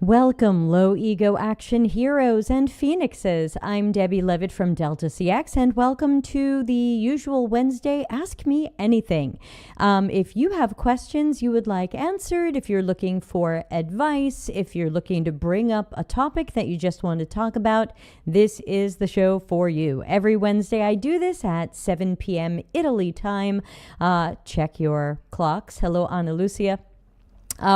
Welcome, low ego action heroes and phoenixes. I'm Debbie Levitt from dcx, and welcome to the usual Wednesday Ask Me Anything. If you have questions you would like answered, if you're looking for advice, if you're looking to bring up a topic that you just want to talk about, this is the show for you. Every Wednesday I do this at 7 p.m. Italy time. Check your clocks. Hello, Ana Lucia.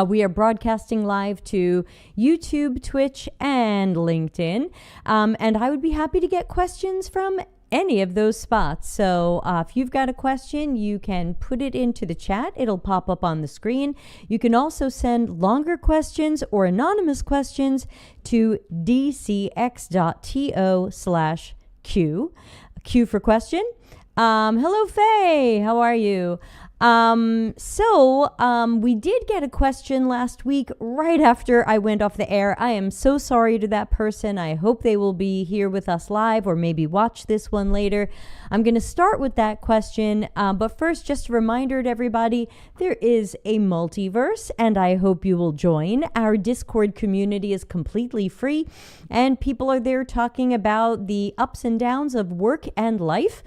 We are broadcasting live to YouTube, Twitch, and LinkedIn. And I would be happy to get questions from any of those spots. So if you've got a question, you can put it into the chat. It'll pop up on the screen. You can also send longer questions or anonymous questions to dcx.to/Q. Q for question. Hello, Faye. How are you? We did get a question last week right after I went off the air. I am so sorry to that person. I hope they will be here with us live or maybe watch this one later. I'm going to start with that question. But first, just a reminder to everybody, there is a multiverse and I hope you will join. Our Discord community is completely free and people are there talking about the ups and downs of work and life.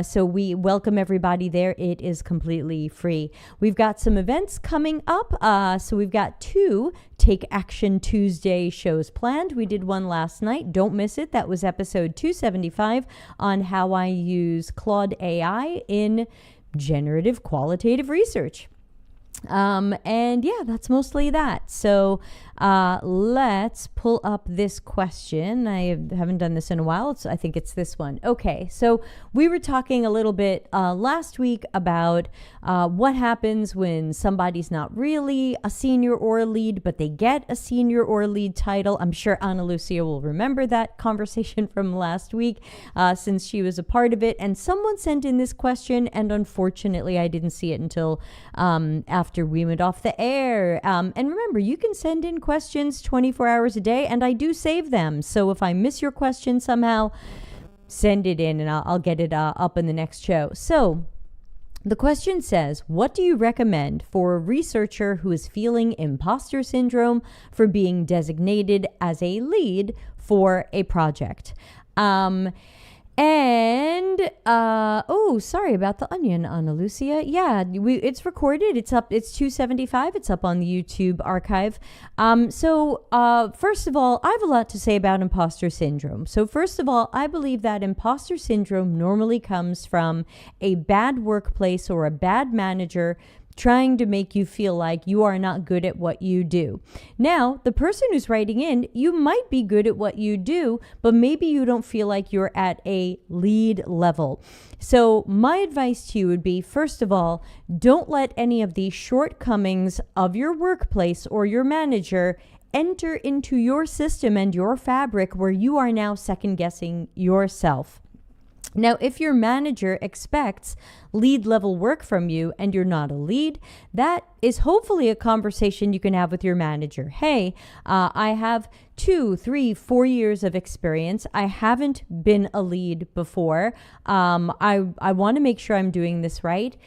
So we welcome everybody there. It is completely free. We've got some events coming up. So we've got 2 Take Action Tuesday shows planned. We did one last night. Don't miss it. That was episode 275 on how I use Claude AI in generative qualitative research. And yeah, that's mostly that. So let's pull up this question. I haven't done this in a while. I think it's this one. Okay, so we were talking a little bit last week about what happens when somebody's not really a senior or a lead, but they get a senior or lead title. I'm sure Ana Lucia will remember that conversation from last week since she was a part of it. And someone sent in this question, and unfortunately I didn't see it until after we went off the air. And remember, you can send in questions 24 hours a day, and I do save them. So if I miss your question somehow, send it in and I'll get it up in the next show. So the question says, what do you recommend for a researcher who is feeling imposter syndrome for being designated as a lead for a project? Sorry about the onion, Ana Lucia. Yeah, it's recorded. It's up. It's 275. It's up on the YouTube archive. First of all, I have a lot to say about imposter syndrome. So first of all, I believe that imposter syndrome normally comes from a bad workplace or a bad manager trying to make you feel like you are not good at what you do. Now, the person who's writing in, you might be good at what you do, but maybe you don't feel like you're at a lead level. So my advice to you would be, first of all, don't let any of the shortcomings of your workplace or your manager enter into your system and your fabric where you are now second guessing yourself. Now, if your manager expects lead level work from you and you're not a lead, that is hopefully a conversation you can have with your manager. Hey, I have 2, 3, 4 years of experience. I haven't been a lead before. I want to make sure I'm doing this right.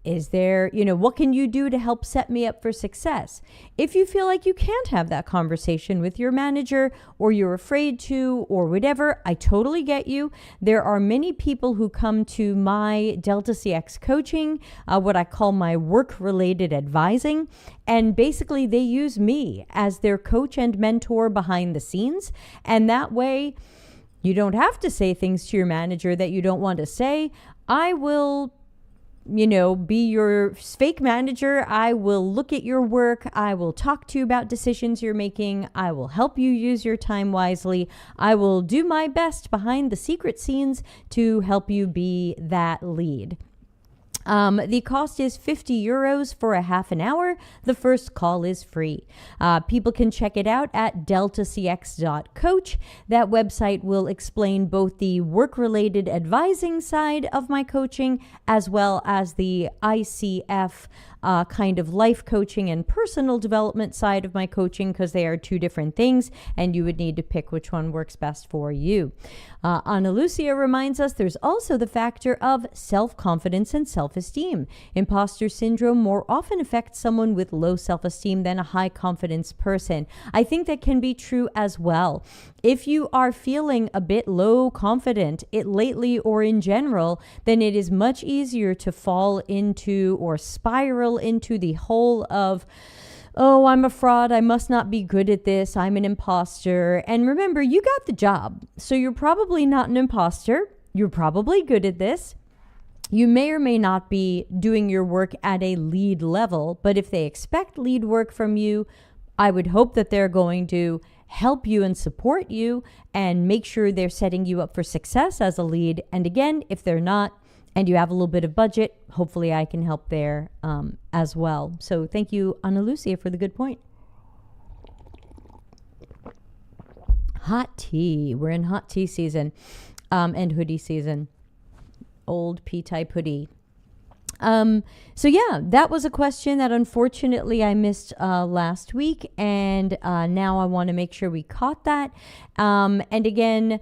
Is there, what can you do to help set me up for success? If you feel like you can't have that conversation with your manager or you're afraid to or whatever, I totally get you. There are many people who come to my dcx coaching, what I call my work-related advising, and basically they use me as their coach and mentor behind the scenes. And that way, you don't have to say things to your manager that you don't want to say. I will be your fake manager. I will look at your work. I will talk to you about decisions you're making. I will help you use your time wisely. I will do my best behind the secret scenes to help you be that lead. The cost is €50 for a half an hour. The first call is free. People can check it out at dcx.coach. That website will explain both the work-related advising side of my coaching as well as the ICF kind of life coaching and personal development side of my coaching, because they are two different things, and you would need to pick which one works best for you. Ana Lucia reminds us there's also the factor of self-confidence and self-esteem. Imposter syndrome more often affects someone with low self-esteem than a high confidence person. I think that can be true as well. If you are feeling a bit low confident lately or in general, then it is much easier to fall into or spiral into the hole of, oh, I'm a fraud, I must not be good at this, I'm an imposter. And remember, you got the job, so you're probably not an imposter. You're probably good at this. You may or may not be doing your work at a lead level, but if they expect lead work from you, I would hope that they're going to help you and support you and make sure they're setting you up for success as a lead. And again, if they're not, and you have a little bit of budget, hopefully I can help there as well. So thank you, Ana Lucia, for the good point. Hot tea. We're in hot tea season and hoodie season. Old P-type hoodie. So yeah, that was a question that unfortunately I missed last week, and now I want to make sure we caught that. And again,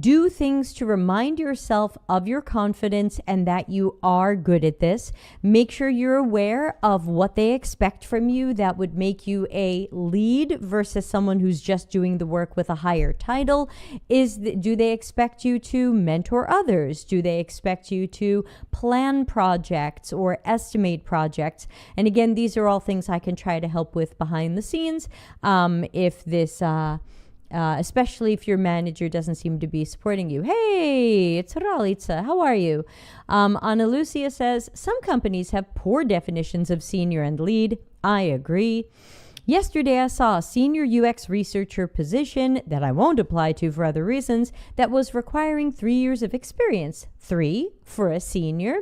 do things to remind yourself of your confidence and that you are good at this. Make sure you're aware of what they expect from you that would make you a lead versus someone who's just doing the work with a higher title. Do they expect you to mentor others? Do they expect you to plan projects or estimate projects? And again, these are all things I can try to help with behind the scenes. If this especially if your manager doesn't seem to be supporting you. Hey, it's Ralitza. How are you? Ana Lucia says, some companies have poor definitions of senior and lead. I agree. Yesterday, I saw a senior UX researcher position that I won't apply to for other reasons that was requiring 3 years of experience. 3 for a senior.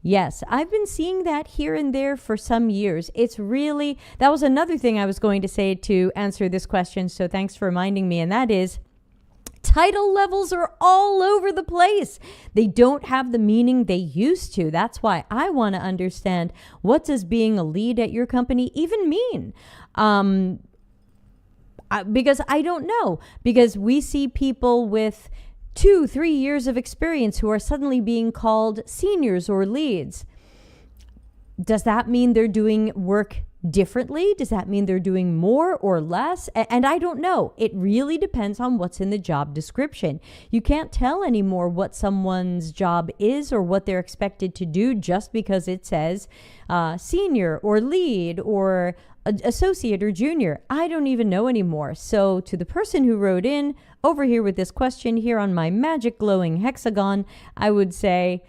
Yes, I've been seeing that here and there for some years. It's really, that was another thing I was going to say to answer this question, so thanks for reminding me, and that is, title levels are all over the place. They don't have the meaning they used to. That's why I want to understand, what does being a lead at your company even mean? Because I don't know. Because we see people with 2-3 years of experience who are suddenly being called seniors or leads. Does that mean they're doing work differently? Does that mean they're doing more or less? And I don't know. It really depends on what's in the job description. You can't tell anymore what someone's job is or what they're expected to do just because it says senior or lead or associate or junior. I don't even know anymore. So to the person who wrote in over here with this question here on my magic glowing hexagon, I would say,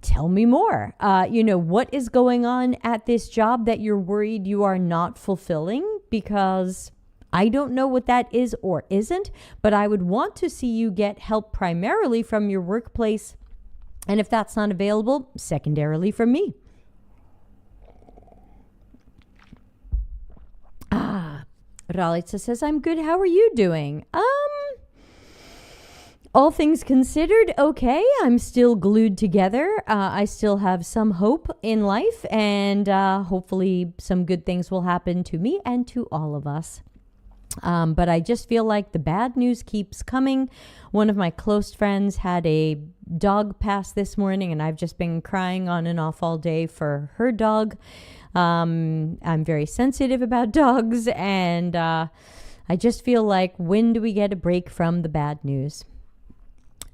tell me more. What is going on at this job that you're worried you are not fulfilling? Because I don't know what that is or isn't, but I would want to see you get help primarily from your workplace. And if that's not available, secondarily from me. Ralitza says, I'm good. How are you doing? All things considered, okay. I'm still glued together. I still have some hope in life, and hopefully some good things will happen to me and to all of us. But I just feel like the bad news keeps coming. One of my close friends had a dog pass this morning, and I've just been crying on and off all day for her dog. I'm very sensitive about dogs, and I just feel like, when do we get a break from the bad news?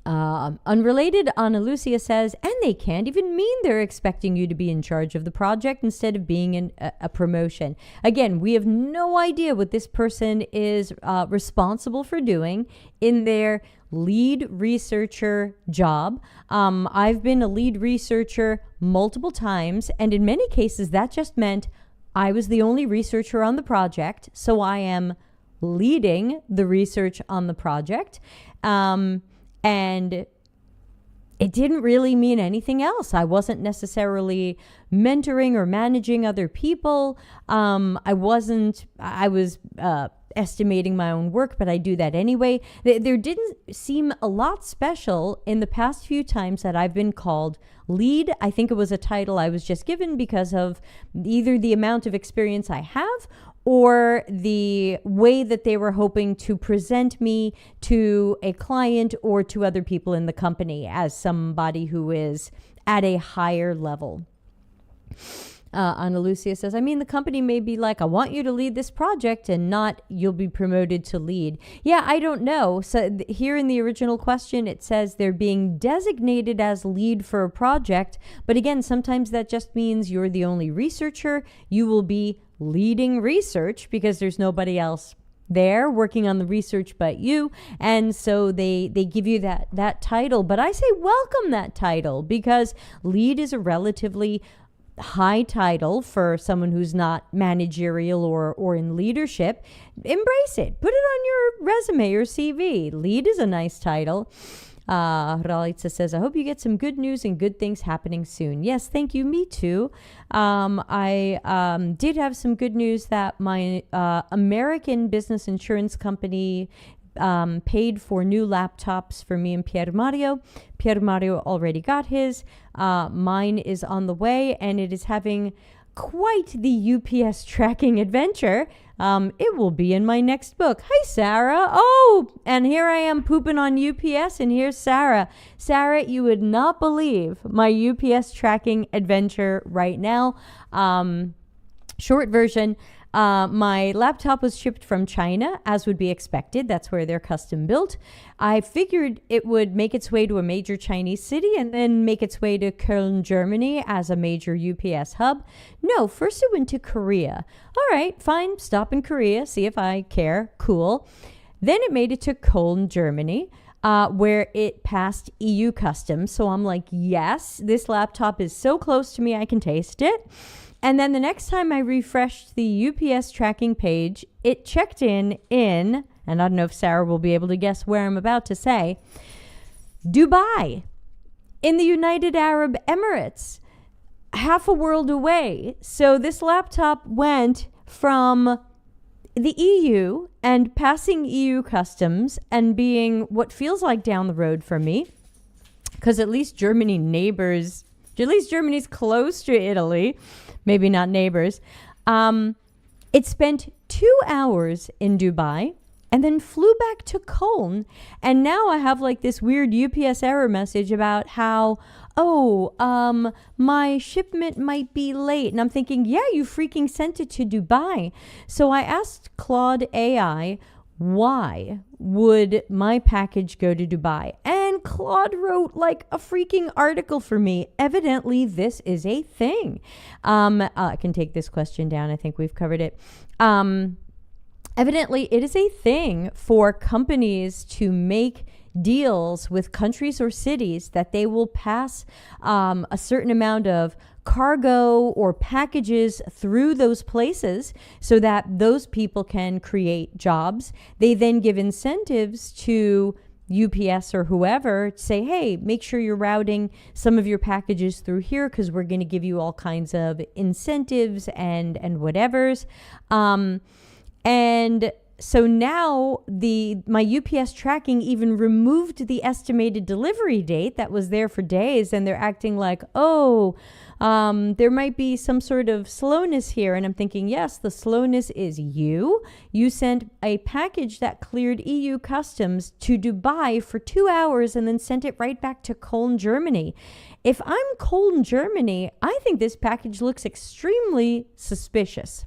Unrelated, Ana Lucia says, and they can't even mean they're expecting you to be in charge of the project instead of being in a promotion. Again, we have no idea what this person is responsible for doing in their lead researcher job. I've been a lead researcher multiple times, and in many cases that just meant I was the only researcher on the project, so I am leading the research on the project. And it didn't really mean anything else. I wasn't necessarily mentoring or managing other people. I was estimating my own work, but I do that anyway. There didn't seem a lot special in the past few times that I've been called lead. I think it was a title I was just given because of either the amount of experience I have or the way that they were hoping to present me to a client or to other people in the company as somebody who is at a higher level. Ana Lucia says, I mean, the company may be like, I want you to lead this project, and not you'll be promoted to lead. Yeah, I don't know. So here in the original question, it says they're being designated as lead for a project. But again, sometimes that just means you're the only researcher. You will be leading research because there's nobody else there working on the research but you, and so they give you that title. But I say welcome that title, because lead is a relatively high title for someone who's not managerial or in leadership. Embrace it. Put it on your resume or CV. Lead is a nice title. Ralitza says, I hope you get some good news and good things happening soon. Yes, thank you. Me too. I did have some good news that my American business insurance company paid for new laptops for me and Pier Mario. Pier Mario already got his. Mine is on the way, and it is having quite the UPS tracking adventure. It will be in my next book. Hi, Sarah. Oh, and here I am pooping on UPS, and here's Sarah. Sarah, you would not believe my UPS tracking adventure right now. Short version. My laptop was shipped from China, as would be expected. That's where they're custom built. I figured it would make its way to a major Chinese city and then make its way to Köln, Germany as a major UPS hub. No, first it went to Korea. All right, fine, stop in Korea, see if I care. Cool. Then it made it to Köln, Germany, where it passed EU customs. So I'm like, yes, this laptop is so close to me, I can taste it. And then the next time I refreshed the UPS tracking page, it checked in, and I don't know if Sarah will be able to guess where I'm about to say, Dubai, in the United Arab Emirates, half a world away. So this laptop went from the EU and passing EU customs and being what feels like down the road for me, because at least Germany's close to Italy. Maybe not neighbors. It spent 2 hours in Dubai and then flew back to Köln. And now I have like this weird UPS error message about how, my shipment might be late. And I'm thinking, yeah, you freaking sent it to Dubai. So I asked Claude AI, why would my package go to Dubai? And Claude wrote like a freaking article for me. Evidently, this is a thing. I can take this question down. I think we've covered it. Evidently, it is a thing for companies to make deals with countries or cities that they will pass a certain amount of cargo or packages through those places so that those people can create jobs. They then give incentives to UPS or whoever to say, hey, make sure you're routing some of your packages through here because we're going to give you all kinds of incentives and whatevers. And so now my UPS tracking even removed the estimated delivery date that was there for days, and they're acting like, there might be some sort of slowness here. And I'm thinking, yes, the slowness is you. You sent a package that cleared EU customs to Dubai for 2 hours and then sent it right back to Köln, Germany. If I'm Köln, Germany, I think this package looks extremely suspicious.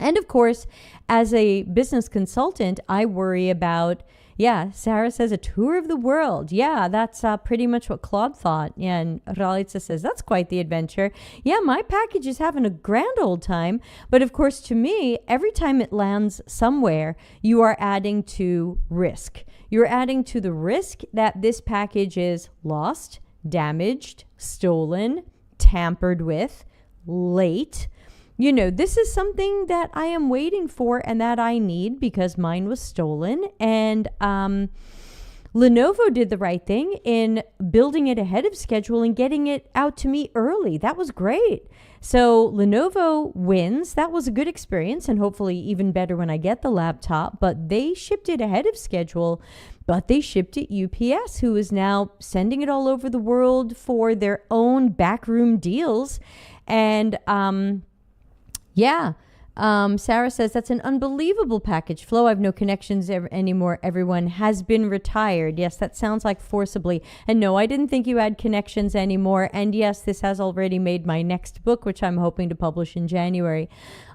And of course, as a business consultant, I worry about, Sarah says a tour of the world. Yeah, that's pretty much what Claude thought. Yeah, and Ralitza says, that's quite the adventure. Yeah, my package is having a grand old time. But of course, to me, every time it lands somewhere, you are adding to risk. You're adding to the risk that this package is lost, damaged, stolen, tampered with, late. You know, this is something that I am waiting for and that I need because mine was stolen. And Lenovo did the right thing in building it ahead of schedule and getting it out to me early. That was great. So Lenovo wins. That was a good experience, and hopefully even better when I get the laptop. But they shipped it ahead of schedule, but they shipped it UPS, who is now sending it all over the world for their own backroom deals. And Sarah says, that's an unbelievable package flow. I have no connections anymore. Everyone has been retired. Yes, that sounds like forcibly. And no, I didn't think you had connections anymore. And yes, this has already made my next book, which I'm hoping to publish in January.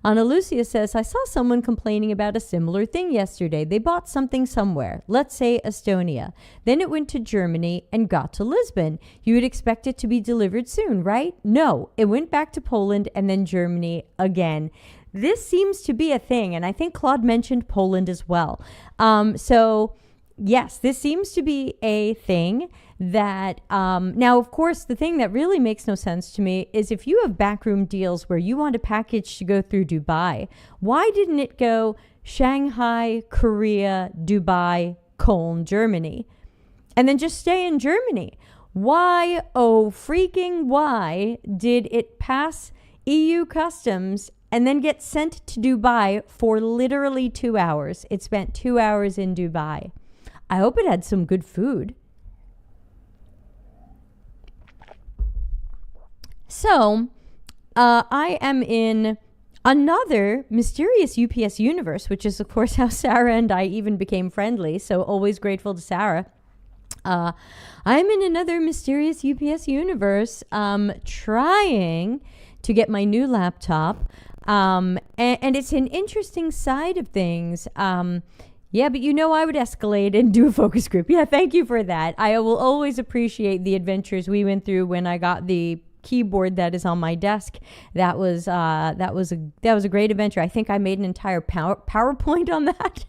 Ana Lucia says, I saw someone complaining about a similar thing yesterday. They bought something somewhere, let's say Estonia. Then it went to Germany and got to Lisbon. You would expect it to be delivered soon, right? No, it went back to Poland and then Germany again. This seems to be a thing, and I think Claude mentioned Poland as well. So yes, this seems to be a thing that, now, of course, the thing that really makes no sense to me is if you have backroom deals where you want a package to go through Dubai, why didn't it go Shanghai, Korea, Dubai, Cologne, Germany, and then just stay in Germany? Why, oh freaking why, did it pass EU customs and then get sent to Dubai for literally 2 hours? It spent 2 hours in Dubai. I hope it had some good food. So, I am in another mysterious UPS universe, which is, of course, how Sarah and I even became friendly. So, always grateful to Sarah. I'm in another mysterious UPS universe, trying to get my new laptop. And it's an interesting side of things. Yeah, but I would escalate and do a focus group. Yeah, thank you for that. I will always appreciate the adventures we went through when I got the keyboard that is on my desk. That was a great adventure. I think I made an entire PowerPoint on that.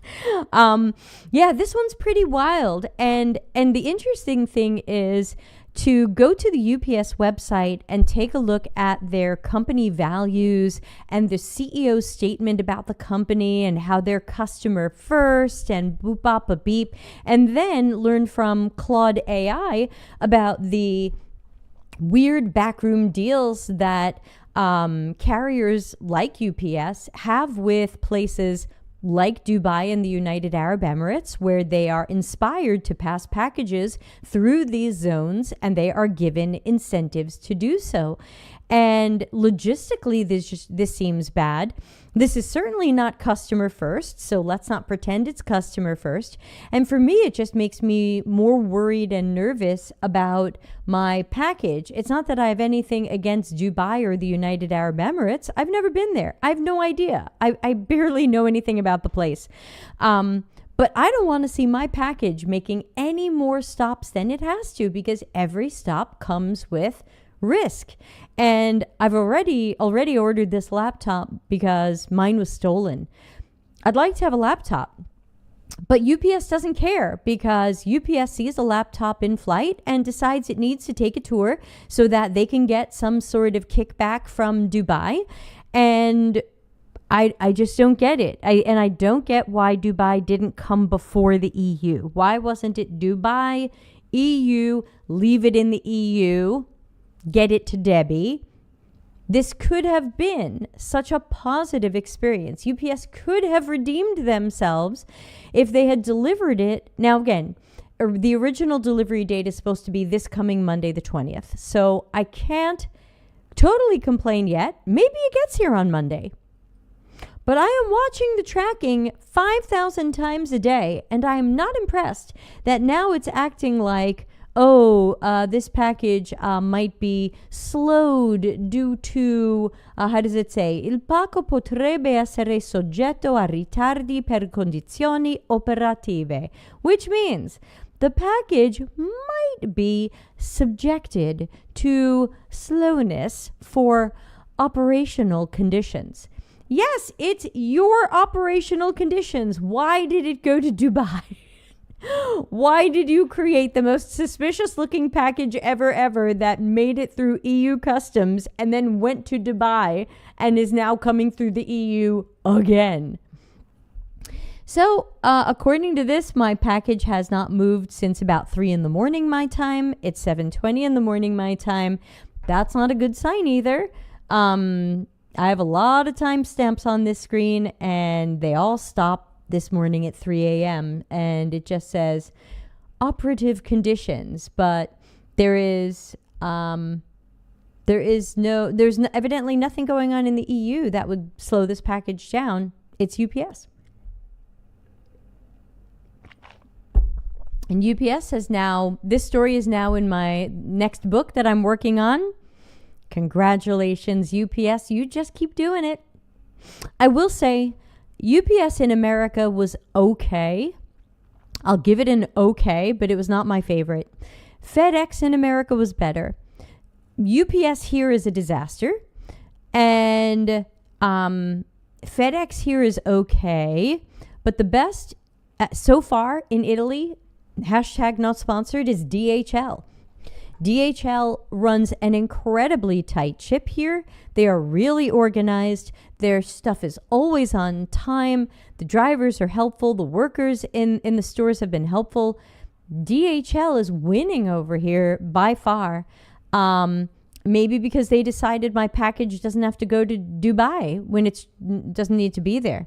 Yeah, this one's pretty wild. And the interesting thing is to go to the UPS website and take a look at their company values and the CEO statement about the company and how they're customer first and boop bop a beep, and then learn from Claude AI about the weird backroom deals that carriers like UPS have with places like Dubai and the United Arab Emirates, where they are inspired to pass packages through these zones and they are given incentives to do so. And logistically, this seems bad. This is certainly not customer first, so let's not pretend it's customer first. And for me, it just makes me more worried and nervous about my package. It's not that I have anything against Dubai or the United Arab Emirates. I've never been there. I have no idea. I barely know anything about the place. But I don't want to see my package making any more stops than it has to, because every stop comes with risk. And I've already ordered this laptop because mine was stolen. I'd like to have a laptop, but UPS doesn't care, because UPS sees a laptop in flight and decides it needs to take a tour so that they can get some sort of kickback from Dubai. And I just don't get it. I don't get why Dubai didn't come before the EU. Why wasn't it Dubai, EU, leave it in the EU, get it to Debbie? This could have been such a positive experience. UPS could have redeemed themselves if they had delivered it. Now, again, the original delivery date is supposed to be this coming Monday, the 20th. So I can't totally complain yet. Maybe it gets here on Monday. But I am watching the tracking 5,000 times a day, and I am not impressed that now it's acting like, this package might be slowed due to, how does it say? Il pacco potrebbe essere soggetto a ritardi per condizioni operative, which means the package might be subjected to slowness for operational conditions. Yes, it's your operational conditions. Why did it go to Dubai? Why did you create the most suspicious looking package ever that made it through EU customs and then went to Dubai and is now coming through the EU again? So, according to this, my package has not moved since about 3 in the morning my time. It's 7:20 in the morning my time. That's not a good sign either. I have a lot of timestamps on this screen, and they all stop this morning at 3 a.m. And it just says operative conditions, but there's evidently nothing going on in the EU that would slow this package down. It's UPS. And UPS has now, this story is now in my next book that I'm working on. Congratulations, UPS. You just keep doing it. I will say, UPS in America was okay. I'll give it an okay, but it was not my favorite. FedEx in America was better. UPS here is a disaster. And FedEx here is okay. But the best so far in Italy, hashtag not sponsored, is DHL. DHL runs an incredibly tight ship here. They are really organized. Their stuff is always on time. The drivers are helpful. The workers in the stores have been helpful. DHL is winning over here by far. Maybe because they decided my package doesn't have to go to Dubai when it doesn't need to be there.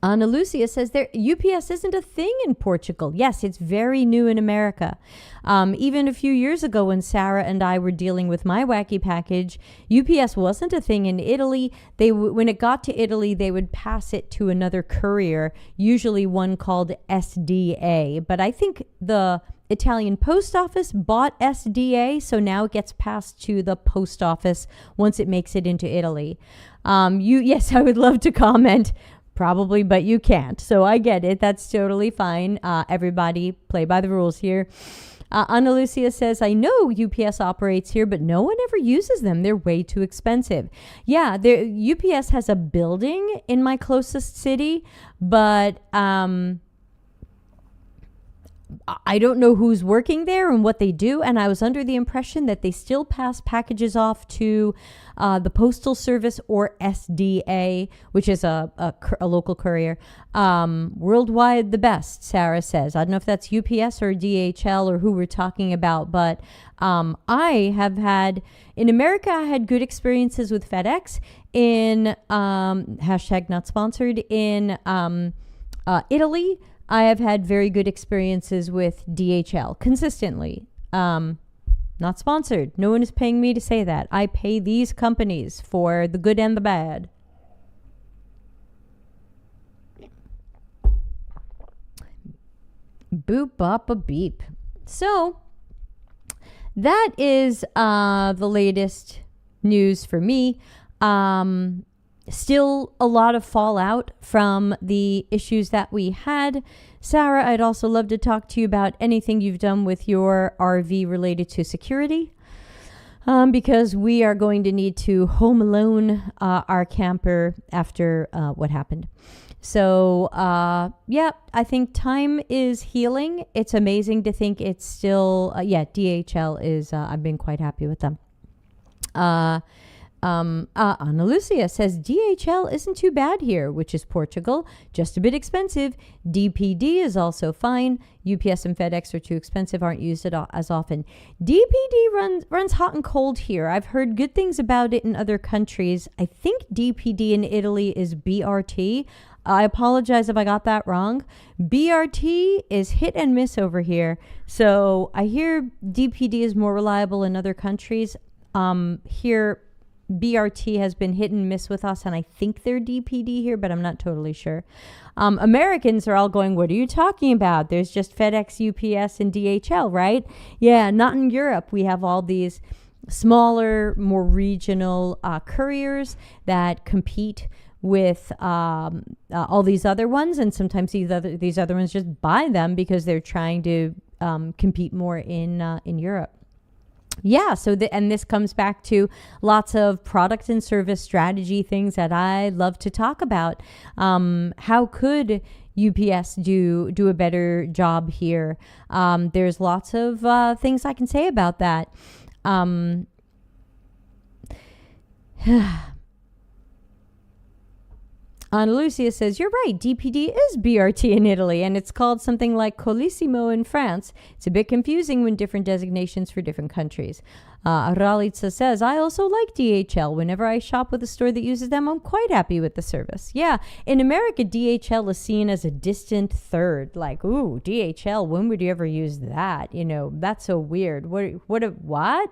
Ana Lucia says UPS isn't a thing in Portugal. Yes, it's very new in America. Even a few years ago when Sarah and I were dealing with my wacky package, UPS wasn't a thing in Italy. When it got to Italy, they would pass it to another courier, usually one called SDA. But I think the Italian post office bought SDA, so now it gets passed to the post office once it makes it into Italy. Yes, I would love to comment. Probably, but you can't. So I get it. That's totally fine. Everybody play by the rules here. Ana Lucia says, I know UPS operates here, but no one ever uses them. They're way too expensive. Yeah, UPS has a building in my closest city, but I don't know who's working there and what they do. And I was under the impression that they still pass packages off to the Postal Service or SDA, which is a local courier. Worldwide, the best, Sarah says. I don't know if that's UPS or DHL or who we're talking about, but I have had, in America, I had good experiences with FedEx. In hashtag not sponsored, in Italy, I have had very good experiences with DHL consistently. Not sponsored. No one is paying me to say that. I pay these companies for the good and the bad. Boop, bop, a beep. So that is the latest news for me. Still a lot of fallout from the issues that we had. Sarah, I'd also love to talk to you about anything you've done with your RV related to security, because we are going to need to home alone our camper after what happened. So, yeah, I think time is healing. It's amazing to think it's still, DHL is, I've been quite happy with them. Ana Lucia says DHL isn't too bad here, which is Portugal, just a bit expensive. DPD is also fine. UPS and FedEx are too expensive, aren't used as often. DPD runs hot and cold here. I've heard good things about it in other countries. I think DPD in Italy is BRT. I apologize if I got that wrong. BRT is hit and miss over here. So I hear DPD is more reliable in other countries. Here, BRT has been hit and miss with us, and I think they're DPD here, but I'm not totally sure. Americans are all going, what are you talking about? There's just FedEx, UPS, and DHL, right? Yeah, not in Europe. We have all these smaller, more regional couriers that compete with all these other ones, and sometimes these other ones just buy them because they're trying to compete more in Europe. Yeah, so and this comes back to lots of product and service strategy things that I love to talk about. How could UPS do a better job here? There's lots of things I can say about that. Anna Lucia says, you're right, DPD is BRT in Italy, and it's called something like Colissimo in France. It's a bit confusing when different designations for different countries. Ralitza says, I also like DHL. Whenever I shop with a store that uses them, I'm quite happy with the service. Yeah, in America, DHL is seen as a distant third. Like, ooh, DHL, when would you ever use that? You know, that's so weird. What?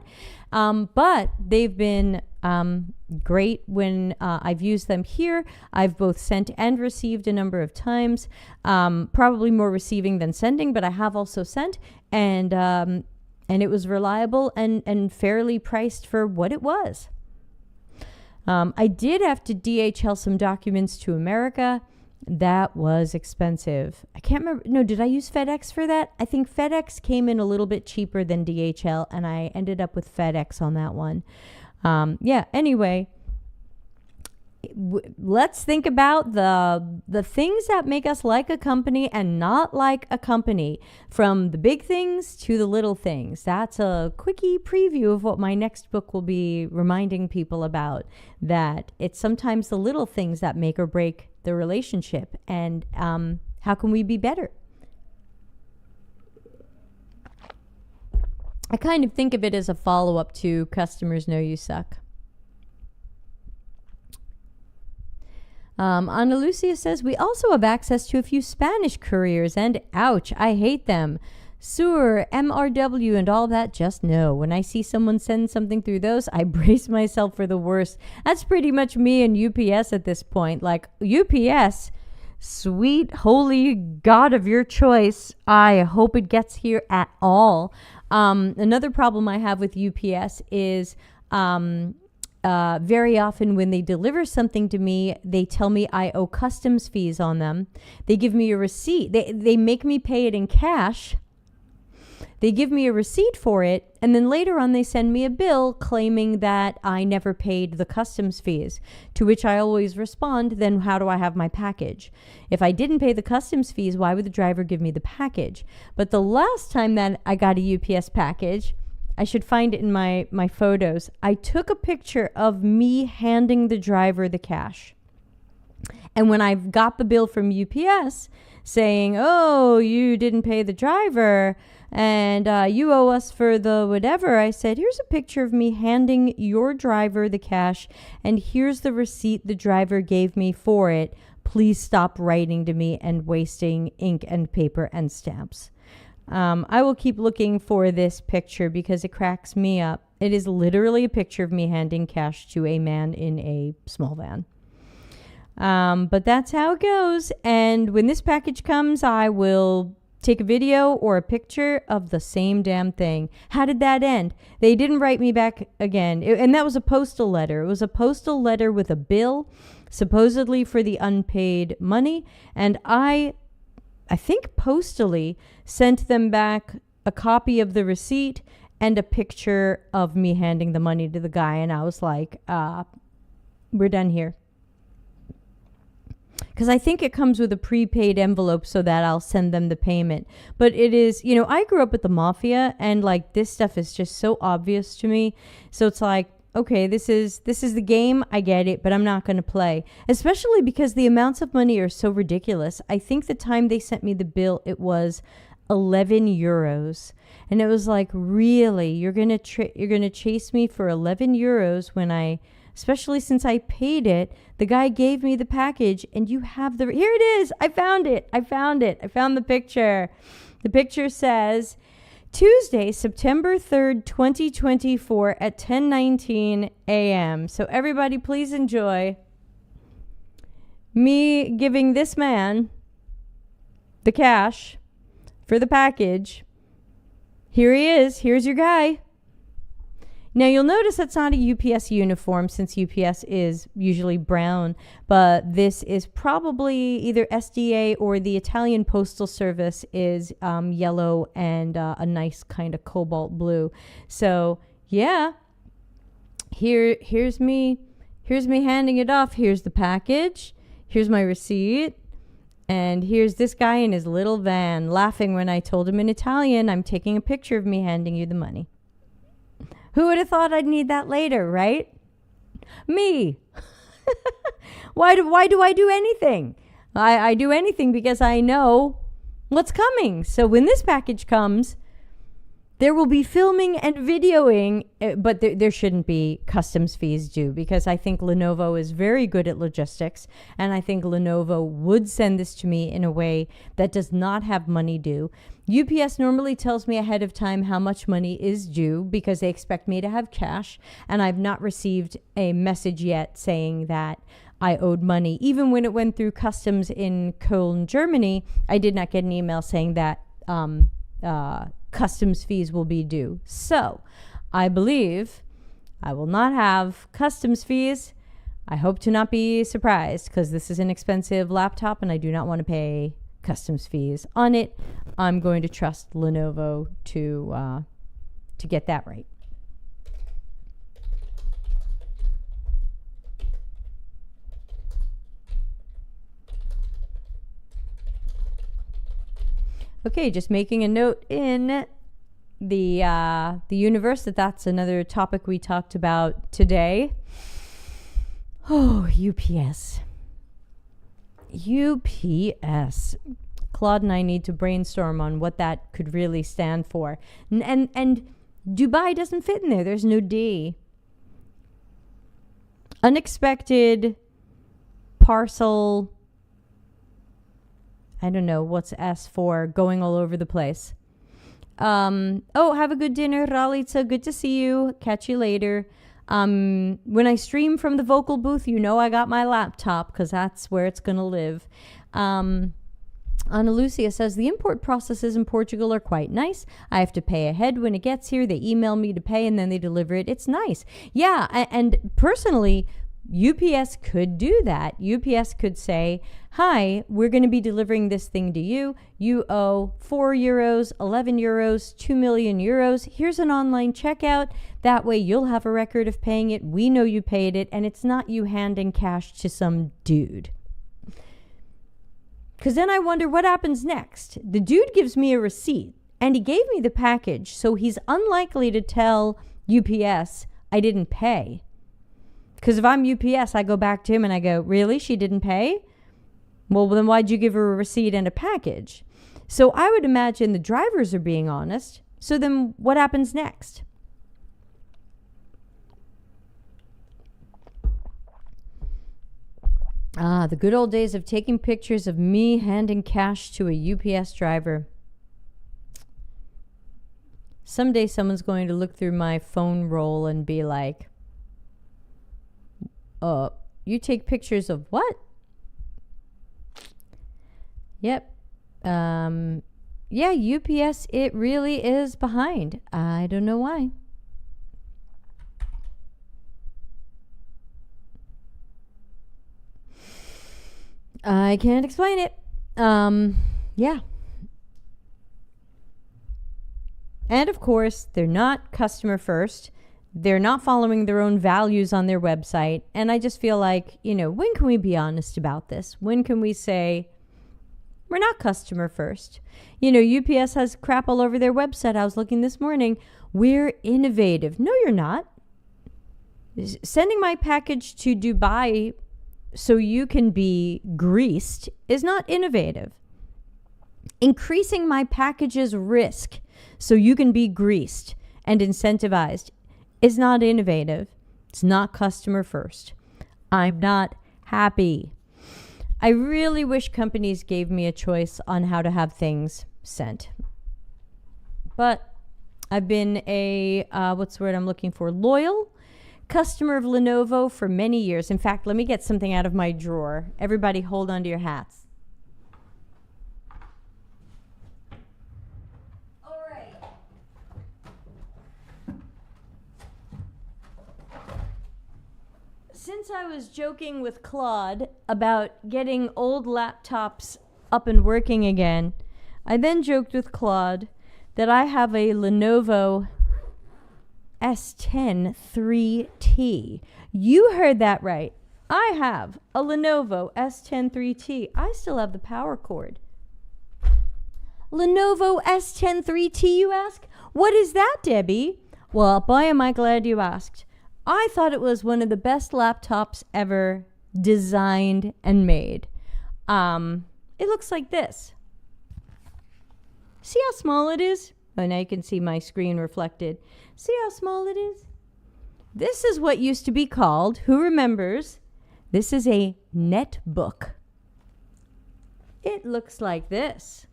But they've been great when I've used them here. I've both sent and received a number of times, probably more receiving than sending, but I have also sent, and it was reliable and fairly priced for what it was. I did have to DHL some documents to America. That was expensive. I can't remember. No, did I use FedEx for that? I think FedEx came in a little bit cheaper than DHL, and I ended up with FedEx on that one. Anyway, let's think about the things that make us like a company and not like a company, from the big things to the little things. That's a quickie preview of what my next book will be reminding people about, that it's sometimes the little things that make or break the relationship, and how can we be better? I kind of think of it as a follow-up to Customers Know You Suck. Ana Lucia says, we also have access to a few Spanish couriers, and ouch, I hate them. Sur, MRW, and all that, just no. When I see someone send something through those, I brace myself for the worst. That's pretty much me and UPS at this point. Like, UPS, sweet, holy God of your choice, I hope it gets here at all. Another problem I have with UPS is very often when they deliver something to me, they tell me I owe customs fees on them. They give me a receipt. They make me pay it in cash. They give me a receipt for it, and then later on they send me a bill claiming that I never paid the customs fees, to which I always respond, then how do I have my package? If I didn't pay the customs fees, why would the driver give me the package? But the last time that I got a UPS package, I should find it in my photos, I took a picture of me handing the driver the cash. And when I got the bill from UPS saying, oh, you didn't pay the driver, and you owe us for the whatever, I said, here's a picture of me handing your driver the cash, and here's the receipt the driver gave me for it. Please stop writing to me and wasting ink and paper and stamps. I will keep looking for this picture because it cracks me up. It is literally a picture of me handing cash to a man in a small van. But that's how it goes. And when this package comes, I will take a video or a picture of the same damn thing. How did that end? They didn't write me back again. And that was a postal letter. It was a postal letter with a bill, supposedly for the unpaid money. And I think postally sent them back a copy of the receipt and a picture of me handing the money to the guy. And I was like, we're done here. Because I think it comes with a prepaid envelope so that I'll send them the payment. But it is, I grew up with the mafia, and like this stuff is just so obvious to me. So it's like, okay, this is the game. I get it, but I'm not going to play. Especially because the amounts of money are so ridiculous. I think the time they sent me the bill, it was 11 euros. And it was like, really? You're going to chase me for 11 euros when especially since I paid it. The guy gave me the package, and you have here it is. I found it. I found the picture. The picture says, Tuesday, September 3rd, 2024 at 10:19 a.m. So everybody please enjoy me giving this man the cash for the package. Here he is. Here's your guy. Now, you'll notice that's not a UPS uniform, since UPS is usually brown, but this is probably either SDA or the Italian Postal Service is yellow and a nice kind of cobalt blue. So, yeah, here's me handing it off. Here's the package. Here's my receipt. And here's this guy in his little van laughing when I told him in Italian, I'm taking a picture of me handing you the money. Who would have thought I'd need that later, right? Me. Why do I do anything? I do anything because I know what's coming. So when this package comes, there will be filming and videoing, but there shouldn't be customs fees due, because I think Lenovo is very good at logistics, and I think Lenovo would send this to me in a way that does not have money due. UPS normally tells me ahead of time how much money is due because they expect me to have cash, and I've not received a message yet saying that I owed money. Even when it went through customs in Cologne, Germany, I did not get an email saying that customs fees will be due. So I believe I will not have customs fees. I hope to not be surprised, because this is an expensive laptop and I do not want to pay customs fees on it. I'm going to trust Lenovo to get that right. Okay, just making a note in the universe that's another topic we talked about today. Oh, UPS. UPS. Claude and I need to brainstorm on what that could really stand for. And Dubai doesn't fit in there. There's no D. Unexpected parcel. I don't know what's S for, going all over the place. Oh, have a good dinner, Ralitza. Good to see you. Catch you later. When I stream from the vocal booth, you know I got my laptop, because that's where it's going to live. Ana Lucia says, the import processes in Portugal are quite nice. I have to pay ahead when it gets here. They email me to pay and then they deliver it. It's nice. Yeah, and personally, UPS could do that. UPS could say, hi, we're going to be delivering this thing to you. You owe €4, 11 euros, 2 million euros. Here's an online checkout. That way you'll have a record of paying it. We know you paid it, and it's not you handing cash to some dude. Because then I wonder what happens next. The dude gives me a receipt, and he gave me the package, so he's unlikely to tell UPS I didn't pay. Because if I'm UPS, I go back to him and I go, really? She didn't pay? Well, then why'd you give her a receipt and a package? So I would imagine the drivers are being honest. So then what happens next? The good old days of taking pictures of me handing cash to a UPS driver. Someday someone's going to look through my phone roll and be like, you take pictures of what? Yep. Yeah, UPS, it really is behind. I don't know why. I can't explain it. Yeah. And of course, they're not customer first. They're not following their own values on their website. And I just feel like, when can we be honest about this? When can we say, we're not customer first? UPS has crap all over their website. I was looking this morning. We're innovative. No, you're not. Sending my package to Dubai so you can be greased is not innovative. Increasing my package's risk so you can be greased and incentivized is not innovative. It's not customer first. I'm not happy. I really wish companies gave me a choice on how to have things sent. But I've been a, what's the word I'm looking for? Loyal customer of Lenovo for many years. In fact, let me get something out of my drawer. Everybody hold on to your hats. Since I was joking with Claude about getting old laptops up and working again, I then joked with Claude that I have a Lenovo S10 3T. You heard that right. I have a Lenovo S10 3T. I still have the power cord. Lenovo S10 3T, you ask? What is that, Debbie? Well, boy, am I glad you asked. I thought it was one of the best laptops ever designed and made. It looks like this. See how small it is? Oh, now you can see my screen reflected. See how small it is? This is what used to be called, who remembers? This is a netbook. It looks like this.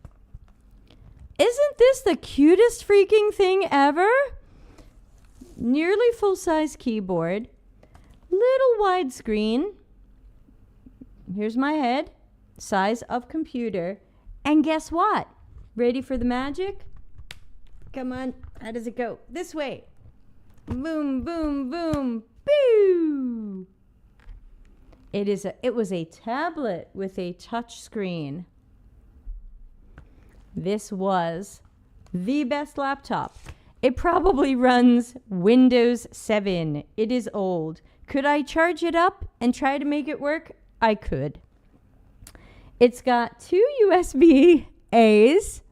Isn't this the cutest freaking thing ever? Nearly full-size keyboard, little widescreen. Here's my head, size of computer. And guess what? Ready for the magic? Come on, how does it go? This way. Boom, boom, boom, boo! It was a tablet with a touch screen. This was the best laptop. It probably runs Windows 7. It is old. Could I charge it up and try to make it work? I could. It's got 2 USB-As,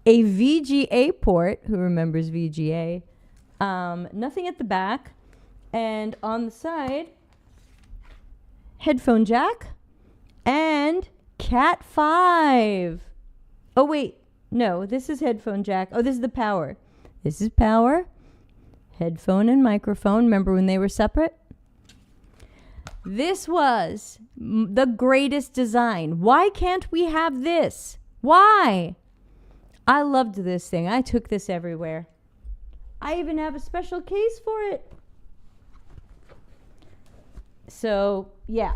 a VGA port. Who remembers VGA? Nothing at the back. And on the side, headphone jack and Cat 5. Oh, wait. No, this is headphone jack. Oh, this is the power. This is power, headphone and microphone. Remember when they were separate? This was the greatest design. Why can't we have this? Why? I loved this thing. I took this everywhere. I even have a special case for it. So, yeah.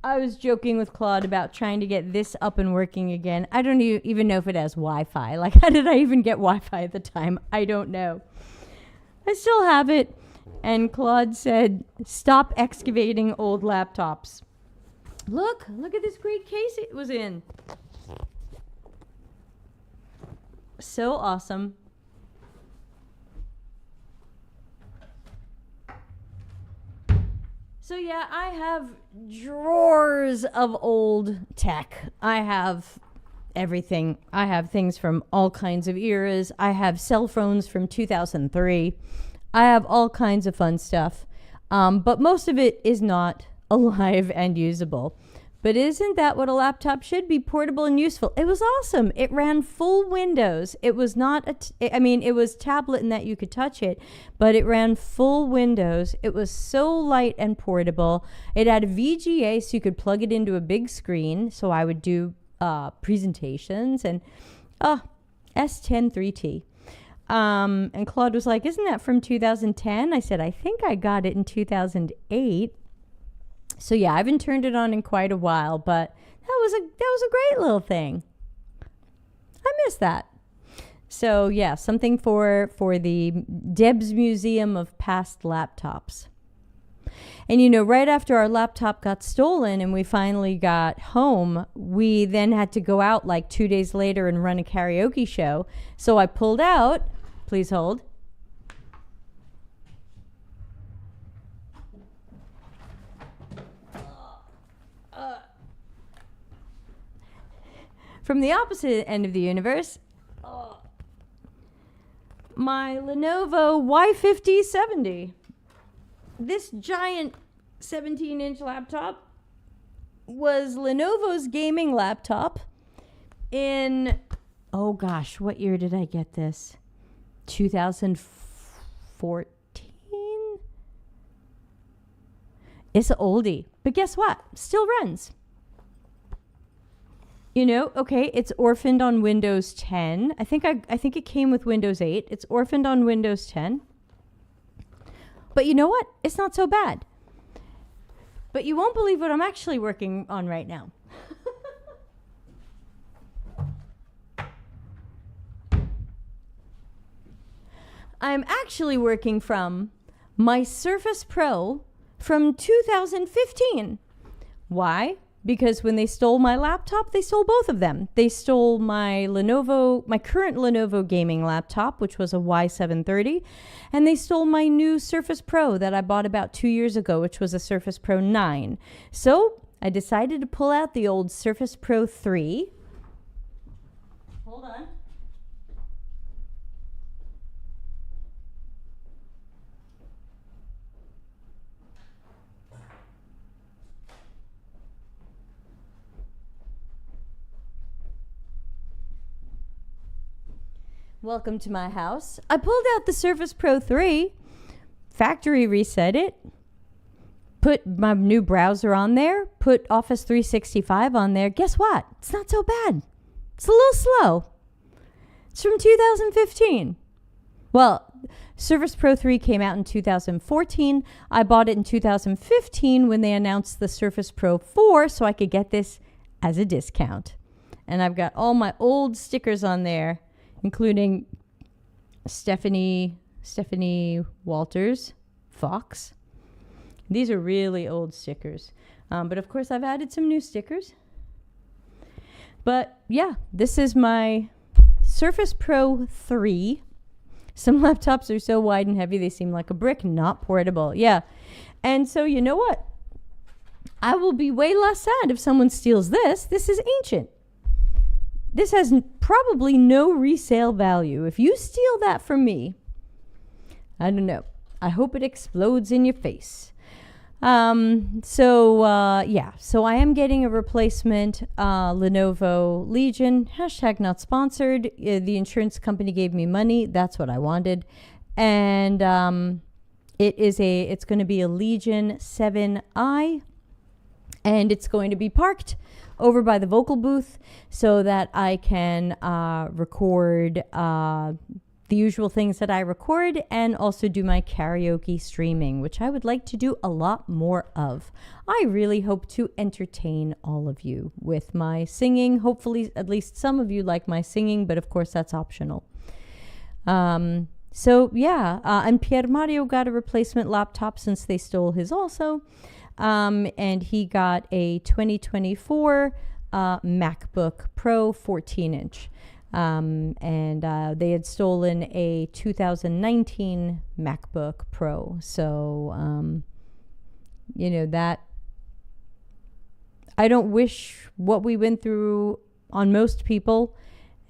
I was joking with Claude about trying to get this up and working again. I don't even know if it has Wi-Fi. Like, how did I even get Wi-Fi at the time? I don't know. I still have it. And Claude said, stop excavating old laptops. Look at this great case it was in. So awesome. So yeah, I have drawers of old tech. I have everything. I have things from all kinds of eras. I have cell phones from 2003. I have all kinds of fun stuff. But most of it is not alive and usable. But isn't that what a laptop should be? Portable and useful. It was awesome. It ran full Windows. It was not it was tablet in that you could touch it, but it ran full Windows. It was so light and portable. It had a VGA so you could plug it into a big screen. So I would do presentations and S10 3T. And Claude was like, isn't that from 2010? I said, I think I got it in 2008. So yeah, I haven't turned it on in quite a while, but that was a great little thing. I miss that. So yeah, something for the Debs Museum of Past Laptops. And you know, right after our laptop got stolen and we finally got home, we then had to go out like 2 days later and run a karaoke show. So I pulled out, please hold. From the opposite end of the universe, my Lenovo Y5070. This giant 17-inch laptop was Lenovo's gaming laptop in, oh gosh, what year did I get this? 2014? It's an oldie, but guess what? Still runs. You know, okay, it's orphaned on Windows 10. I think it came with Windows 8. It's orphaned on Windows 10. But you know what? It's not so bad. But you won't believe what I'm actually working on right now. I'm actually working from my Surface Pro from 2015. Why? Because when they stole my laptop, they stole both of them. They stole my current Lenovo gaming laptop, which was a Y730, and they stole my new Surface Pro that I bought about 2 years ago, which was a Surface Pro 9. So I decided to pull out the old Surface Pro 3. Hold on. Welcome to my house. I pulled out the Surface Pro 3, factory reset it, put my new browser on there, put Office 365 on there. Guess what? It's not so bad. It's a little slow. It's from 2015. Well, Surface Pro 3 came out in 2014. I bought it in 2015 when they announced the Surface Pro 4 so I could get this as a discount. And I've got all my old stickers on there, including Stephanie Walters, Fox. These are really old stickers. But of course, I've added some new stickers. But yeah, this is my Surface Pro 3. Some laptops are so wide and heavy, they seem like a brick, not portable. Yeah. And so you know what? I will be way less sad if someone steals this. This is ancient. This has probably no resale value. If you steal that from me, I don't know. I hope it explodes in your face. So I am getting a replacement Lenovo Legion, #not sponsored. The insurance company gave me money. That's what I wanted. And it's going to be a Legion 7i, and it's going to be parked over by the vocal booth so that I can record the usual things that I record and also do my karaoke streaming, which I would like to do a lot more of. I really hope to entertain all of you with my singing. Hopefully, at least some of you like my singing, but of course that's optional. And Pier Mario got a replacement laptop since they stole his also. And he got a 2024 MacBook Pro 14-inch. They had stolen a 2019 MacBook Pro. So, that I don't wish what we went through on most people,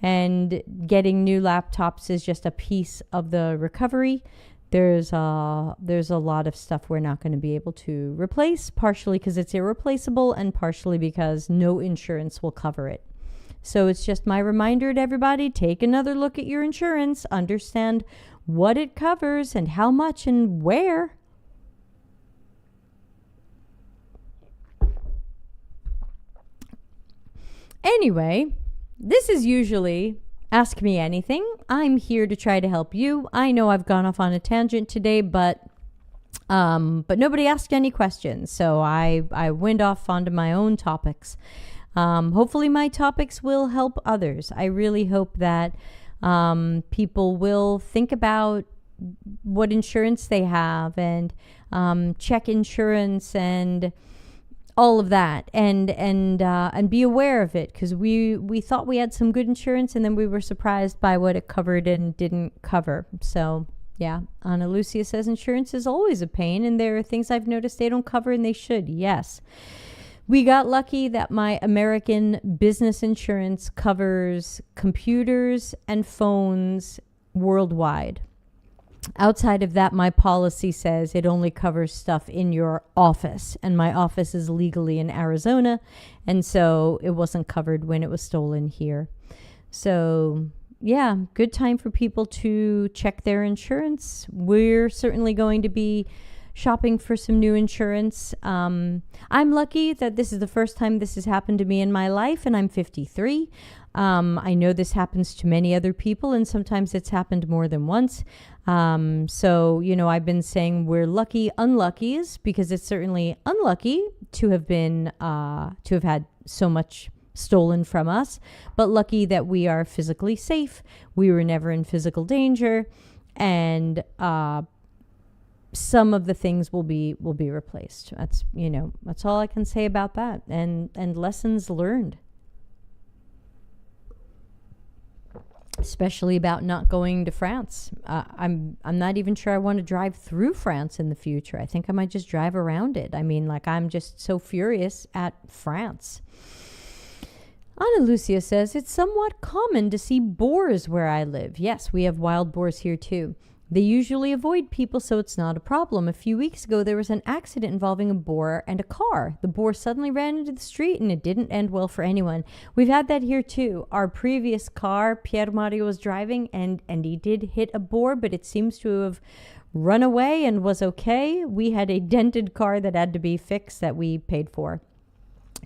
and getting new laptops is just a piece of the recovery. There's a lot of stuff we're not going to be able to replace, partially because it's irreplaceable and partially because no insurance will cover it. So it's just my reminder to everybody, take another look at your insurance, understand what it covers and how much and where. Anyway, this is usually Ask Me Anything. I'm here to try to help you. I know I've gone off on a tangent today, but nobody asked any questions, so I went off onto my own topics. Hopefully my topics will help others. I really hope that people will think about what insurance they have and check insurance and all of that, and be aware of it, because we thought we had some good insurance and then we were surprised by what it covered and didn't cover. So yeah, Ana Lucia says insurance is always a pain, and there are things I've noticed they don't cover and they should. Yes. We got lucky that my American business insurance covers computers and phones worldwide. Outside of that, my policy says it only covers stuff in your office, and my office is legally in Arizona, and so it wasn't covered when it was stolen here. So yeah, good time for people to check their insurance. We're certainly going to be shopping for some new insurance. I'm lucky that this is the first time this has happened to me in my life, and I'm 53. I know this happens to many other people, and sometimes it's happened more than once. So, I've been saying we're lucky unluckies, because it's certainly unlucky to have been, to have had so much stolen from us, but lucky that we are physically safe. We were never in physical danger, and, some of the things will be replaced. That's all I can say about that. And lessons learned, especially about not going to France. I'm not even sure I want to drive through France in the future. I think I might just drive around it. I'm just so furious at France. Ana Lucia says it's somewhat common to see boars where I live. Yes, we have wild boars here too. They usually avoid people, so it's not a problem. A few weeks ago, there was an accident involving a boar and a car. The boar suddenly ran into the street, and it didn't end well for anyone. We've had that here too. Our previous car, Pier Mario was driving, and he did hit a boar, but it seems to have run away and was okay. We had a dented car that had to be fixed that we paid for.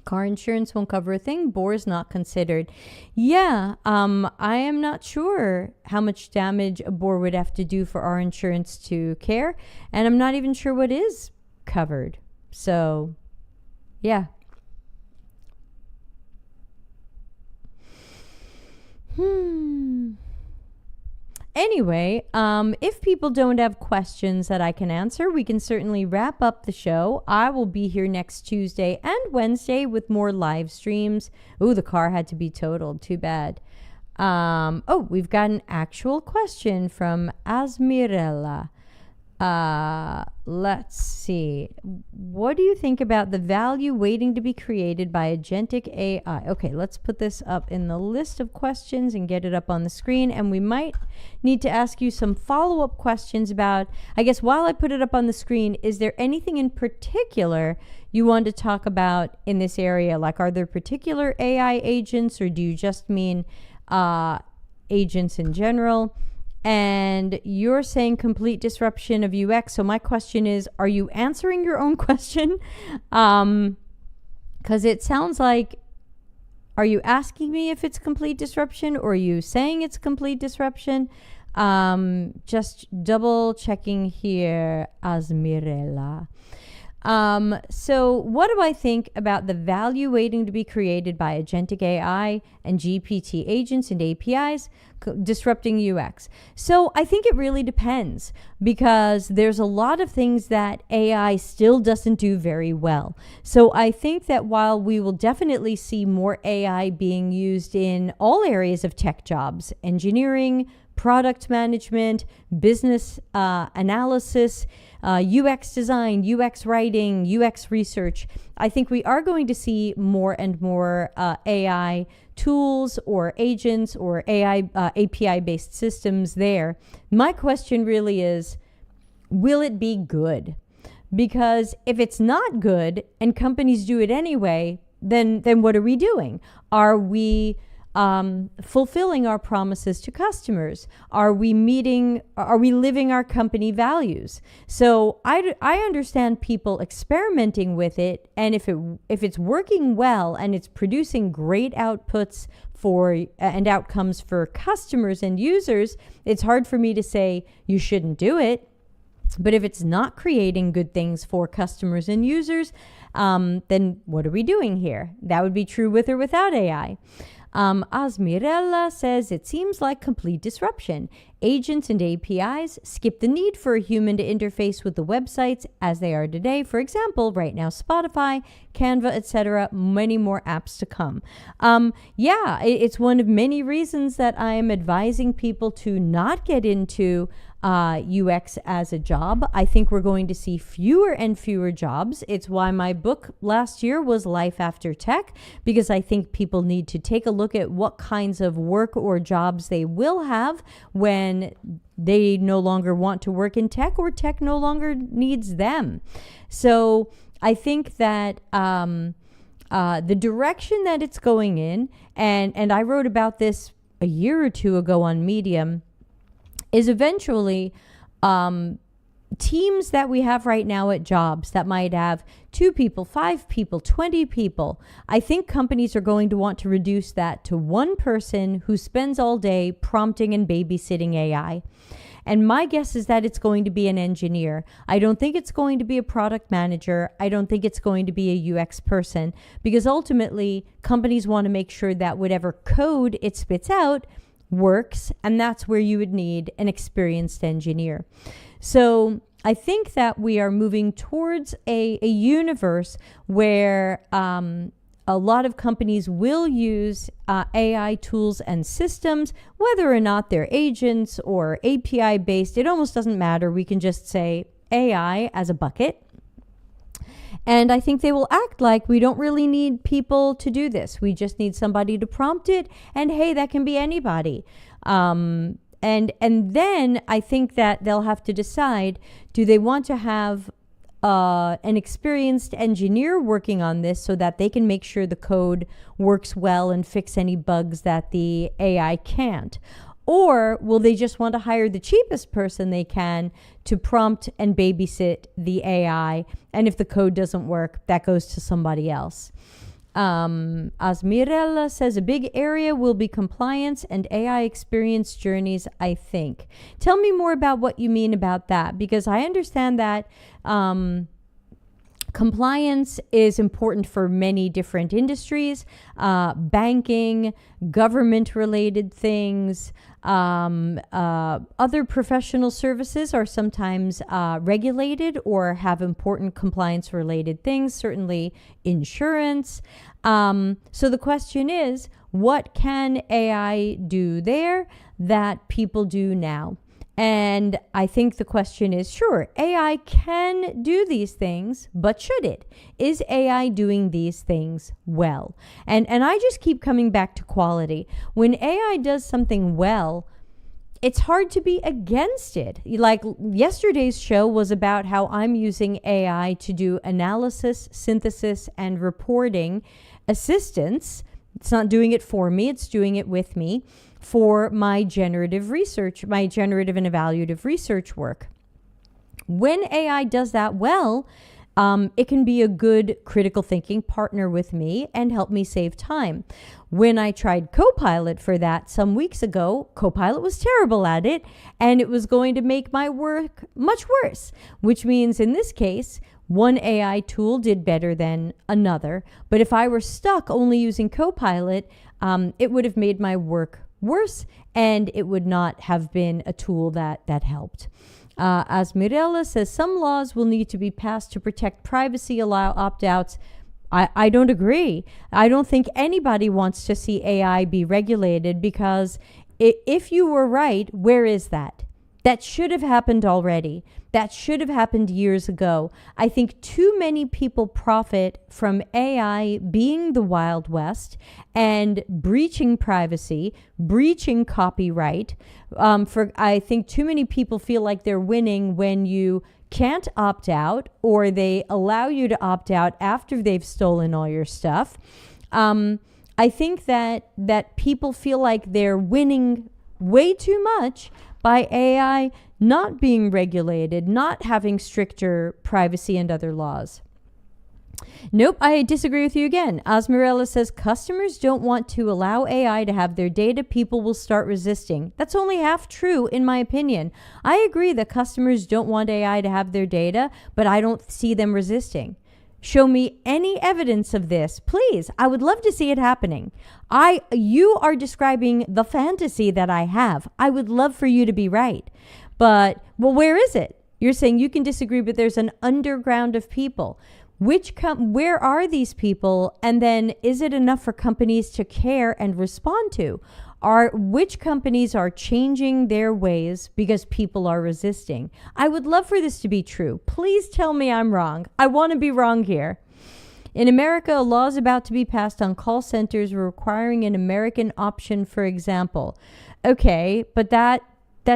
Car insurance won't cover a thing. Boar is not considered. Yeah, I am not sure how much damage a boar would have to do for our insurance to care, and I'm not even sure what is covered. So, yeah. Anyway, if people don't have questions that I can answer, we can certainly wrap up the show. I will be here next Tuesday and Wednesday with more live streams. Ooh, the car had to be totaled. Too bad. We've got an actual question from Asmirella. Let's see. What do you think about the value waiting to be created by Agentic AI? Okay, let's put this up in the list of questions and get it up on the screen. And we might need to ask you some follow-up questions about, I guess while I put it up on the screen, is there anything in particular you want to talk about in this area? Like, are there particular AI agents, or do you just mean agents in general? And you're saying complete disruption of UX. So my question is, are you answering your own question? Because it sounds like, are you asking me if it's complete disruption, or are you saying it's complete disruption? Just double checking here, Asmirella. So what do I think about the value waiting to be created by Agentic AI and GPT agents and APIs disrupting UX? So I think it really depends, because there's a lot of things that AI still doesn't do very well. So I think that while we will definitely see more AI being used in all areas of tech jobs, engineering, product management, business analysis, UX design, UX writing, UX research, I think we are going to see more and more AI tools or agents or AI API-based systems there. My question really is, will it be good? Because if it's not good and companies do it anyway, then what are we doing? Are we fulfilling our promises to customers? Are we living our company values? So I understand people experimenting with it, and if it's working well and it's producing great outputs and outcomes for customers and users, it's hard for me to say you shouldn't do it. But if it's not creating good things for customers and users, then what are we doing here? That would be true with or without AI. Asmirella says, it seems like complete disruption. Agents and APIs skip the need for a human to interface with the websites as they are today. For example, right now, Spotify, Canva, etc., many more apps to come. It's one of many reasons that I am advising people to not get into UX as a job. I think we're going to see fewer and fewer jobs. It's why my book last year was Life After Tech, because I think people need to take a look at what kinds of work or jobs they will have when they no longer want to work in tech, or tech no longer needs them. So I think that the direction that it's going in, and I wrote about this a year or two ago on Medium, is eventually teams that we have right now at jobs that might have 2 people, 5 people, 20 people. I think companies are going to want to reduce that to 1 person who spends all day prompting and babysitting AI. And my guess is that it's going to be an engineer. I don't think it's going to be a product manager. I don't think it's going to be a UX person, because ultimately companies want to make sure that whatever code it spits out works, and that's where you would need an experienced engineer. So I think that we are moving towards a universe where a lot of companies will use AI tools and systems, whether or not they're agents or API based. It almost doesn't matter. We can just say AI as a bucket. And I think they will act like we don't really need people to do this. We just need somebody to prompt it. And hey, that can be anybody. And And then I think that they'll have to decide, do they want to have an experienced engineer working on this so that they can make sure the code works well and fix any bugs that the AI can't? Or will they just want to hire the cheapest person they can to prompt and babysit the AI? And if the code doesn't work, that goes to somebody else. Asmirella says a big area will be compliance and AI experience journeys, I think. Tell me more about what you mean about that, because I understand that compliance is important for many different industries, banking, government-related things. Other professional services are sometimes regulated or have important compliance-related things, certainly insurance. So the question is, what can AI do there that people do now? And I think the question is, sure, AI can do these things, but should it? Is AI doing these things well? And I just keep coming back to quality. When AI does something well, it's hard to be against it. Like yesterday's show was about how I'm using AI to do analysis, synthesis, and reporting assistance. It's not doing it for me, it's doing it with me for my generative research, my generative and evaluative research work. When AI does that well, it can be a good critical thinking partner with me and help me save time. When I tried Copilot for that some weeks ago, Copilot was terrible at it, and it was going to make my work much worse, which means in this case, one AI tool did better than another. But if I were stuck only using Copilot, it would have made my work worse, and it would not have been a tool that helped. As Mirella says, some laws will need to be passed to protect privacy, allow opt-outs. I don't agree. I don't think anybody wants to see AI be regulated, because if you were right, where is that? That should have happened already. That should have happened years ago. I think too many people profit from AI being the Wild West and breaching privacy, breaching copyright. I think too many people feel like they're winning when you can't opt out, or they allow you to opt out after they've stolen all your stuff. I think that people feel like they're winning way too much by AI not being regulated, not having stricter privacy and other laws. Nope, I disagree with you again. Asmirella says customers don't want to allow AI to have their data. People will start resisting. That's only half true, in my opinion. I agree that customers don't want AI to have their data, but I don't see them resisting. Show me any evidence of this, please. I would love to see it happening. You are describing the fantasy that I have. I would love for you to be right. But, well, where is it? You're saying you can disagree, but there's an underground of people. Where are these people? And then is it enough for companies to care and respond to? Which companies are changing their ways because people are resisting? I would love for this to be true. Please tell me I'm wrong. I want to be wrong here. In America, a law is about to be passed on call centers requiring an American option, for example. Okay, but that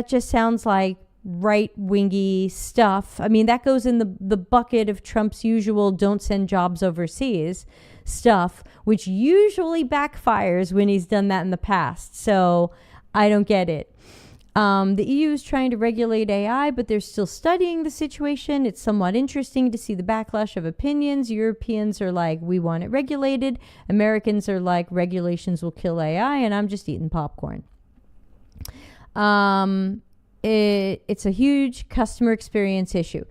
just sounds like right-wingy stuff. I mean, that goes in the bucket of Trump's usual don't send jobs overseas stuff, which usually backfires when he's done that in the past. So I don't get it. The EU is trying to regulate AI, but they're still studying the situation. It's somewhat interesting to see the backlash of opinions. Europeans are like, we want it regulated. Americans are like, regulations will kill AI, and I'm just eating popcorn. It's a huge customer experience issue.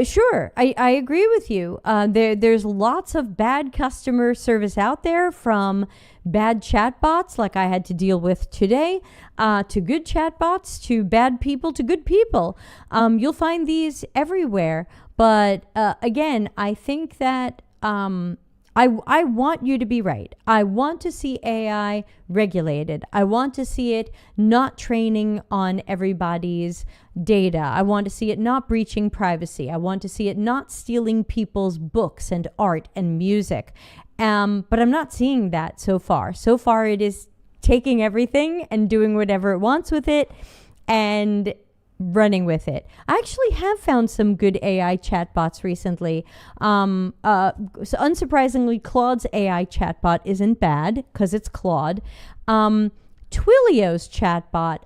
Sure, I agree with you. There's lots of bad customer service out there, from bad chatbots like I had to deal with today, to good chatbots, to bad people, to good people. You'll find these everywhere. But again, I think that I want you to be right. I want to see AI regulated. I want to see it not training on everybody's data. I want to see it not breaching privacy. I want to see it not stealing people's books and art and music. But I'm not seeing that so far. So far, it is taking everything and doing whatever it wants with it. and running with it. I actually have found some good AI chatbots recently. So unsurprisingly, Claude's AI chatbot isn't bad because it's Claude. Twilio's chatbot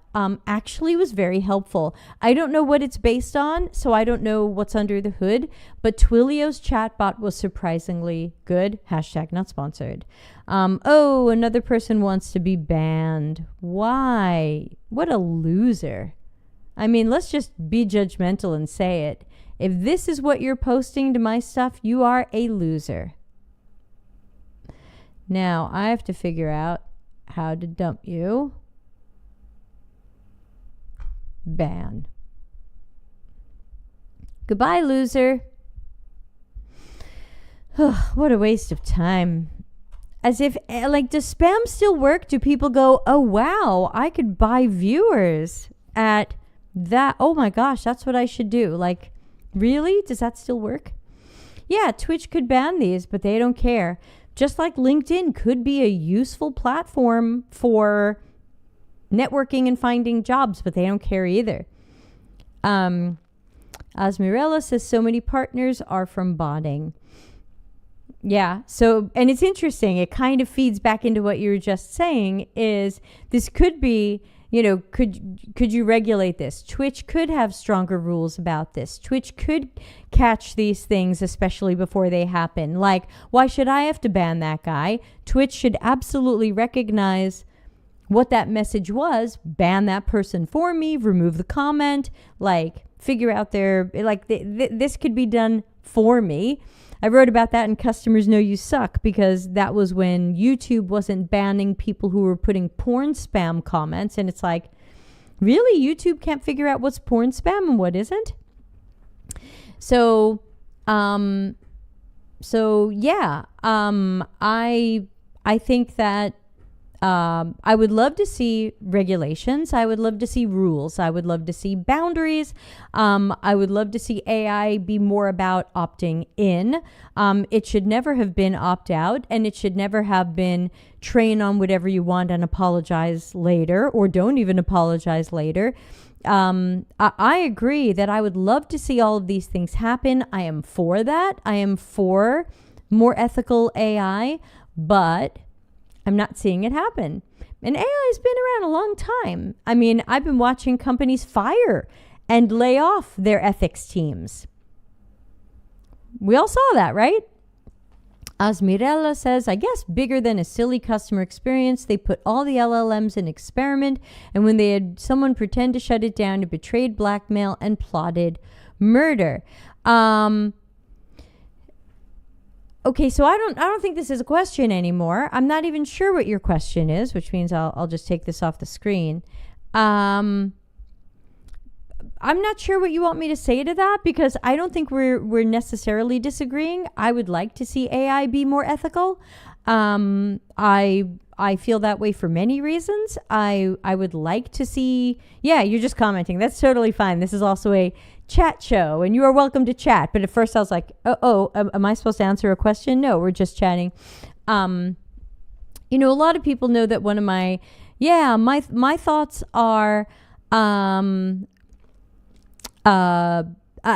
actually was very helpful. I don't know what it's based on, so I don't know what's under the hood, but Twilio's chatbot was surprisingly good. Hashtag not sponsored. Oh, another person wants to be banned. Why? What a loser. I mean, let's just be judgmental and say it. If this is what you're posting to my stuff, you are a loser. Now, I have to figure out how to dump you. Ban. Goodbye, loser. What a waste of time. As if, like, does spam still work? Do people go, oh, wow, I could buy viewers at that? Oh my gosh, that's what I should do. Like, really? Does that still work? Yeah, Twitch could ban these, but they don't care. Just like LinkedIn could be a useful platform for networking and finding jobs, but they don't care either. Asmirella says so many partners are from botting. Yeah. So, and it's interesting. It kind of feeds back into what you were just saying is this could be, you know, could you regulate this? Twitch could have stronger rules about this. Twitch could catch these things, especially before they happen. Like, why should I have to ban that guy? Twitch should absolutely recognize what that message was, ban that person for me, remove the comment, like figure out this could be done for me. I wrote about that in Customers Know You Suck because that was when YouTube wasn't banning people who were putting porn spam comments. And it's like, really? YouTube can't figure out what's porn spam and what isn't? So yeah, I think that I would love to see regulations. I would love to see rules. I would love to see boundaries. I would love to see AI be more about opting in. It should never have been opt out, and it should never have been train on whatever you want and apologize later, or don't even apologize later. I agree that I would love to see all of these things happen. I am for that. I am for more ethical AI, but I'm not seeing it happen. And AI has been around a long time. I mean, I've been watching companies fire and lay off their ethics teams. We all saw that, right? Asmirella says, I guess bigger than a silly customer experience, they put all the LLMs in experiment, and when they had someone pretend to shut it down, it betrayed blackmail and plotted murder. Okay, so I don't think this is a question anymore. I'm not even sure what your question is, which means I'll just take this off the screen. I'm not sure what you want me to say to that because I don't think we're necessarily disagreeing. I would like to see AI be more ethical. I feel that way for many reasons. I would like to see. Yeah, you're just commenting. That's totally fine. This is also a chat show, and you are welcome to chat. But at first, I was like, am I supposed to answer a question? No, we're just chatting. A lot of people know that one of my thoughts are.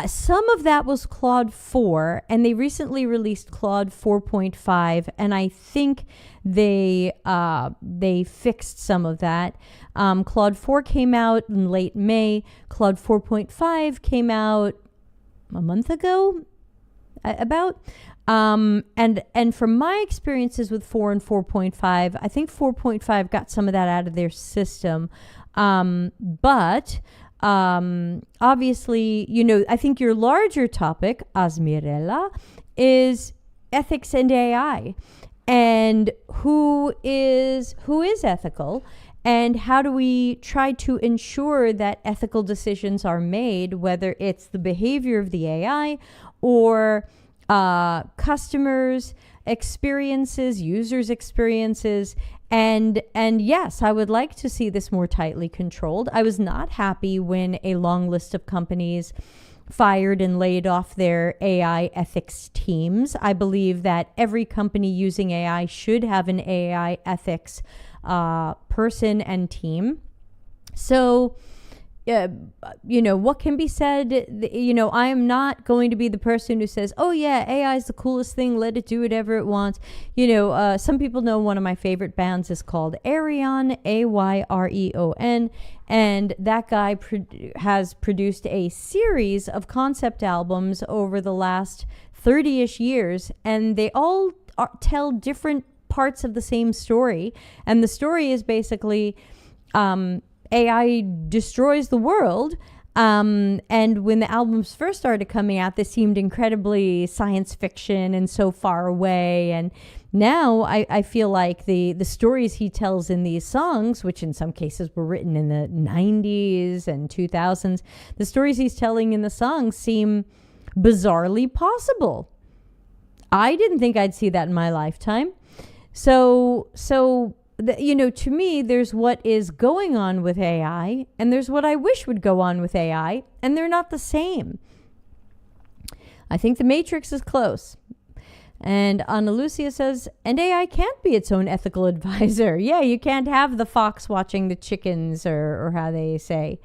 Some of that was Claude 4, and they recently released Claude 4.5, and I think they fixed some of that. Claude 4 came out in late May. Claude 4.5 came out a month ago, about. And from my experiences with 4 and 4.5, I think 4.5 got some of that out of their system. But obviously, I think your larger topic, Asmirella, is ethics and AI, and who is ethical, and how do we try to ensure that ethical decisions are made, whether it's the behavior of the AI or customers' experiences, users' experiences. And yes, I would like to see this more tightly controlled. I was not happy when a long list of companies fired and laid off their AI ethics teams. I believe that every company using AI should have an AI ethics person and team. So what can be said? I am not going to be the person who says, oh yeah, AI is the coolest thing, let it do whatever it wants. Some people know one of my favorite bands is called Ayreon, Ayreon, and that guy has produced a series of concept albums over the last 30-ish years, and they all tell different parts of the same story. And the story is basically AI destroys the world. And when the albums first started coming out, this seemed incredibly science fiction and so far away. And now I feel like the stories he tells in these songs, which in some cases were written in the 90s and 2000s, the stories he's telling in the songs seem bizarrely possible. I didn't think I'd see that in my lifetime. So to me, there's what is going on with AI, and there's what I wish would go on with AI, and they're not the same. I think the Matrix is close. And Ana Lucia says, and AI can't be its own ethical advisor. Yeah, you can't have the fox watching the chickens, or how they say.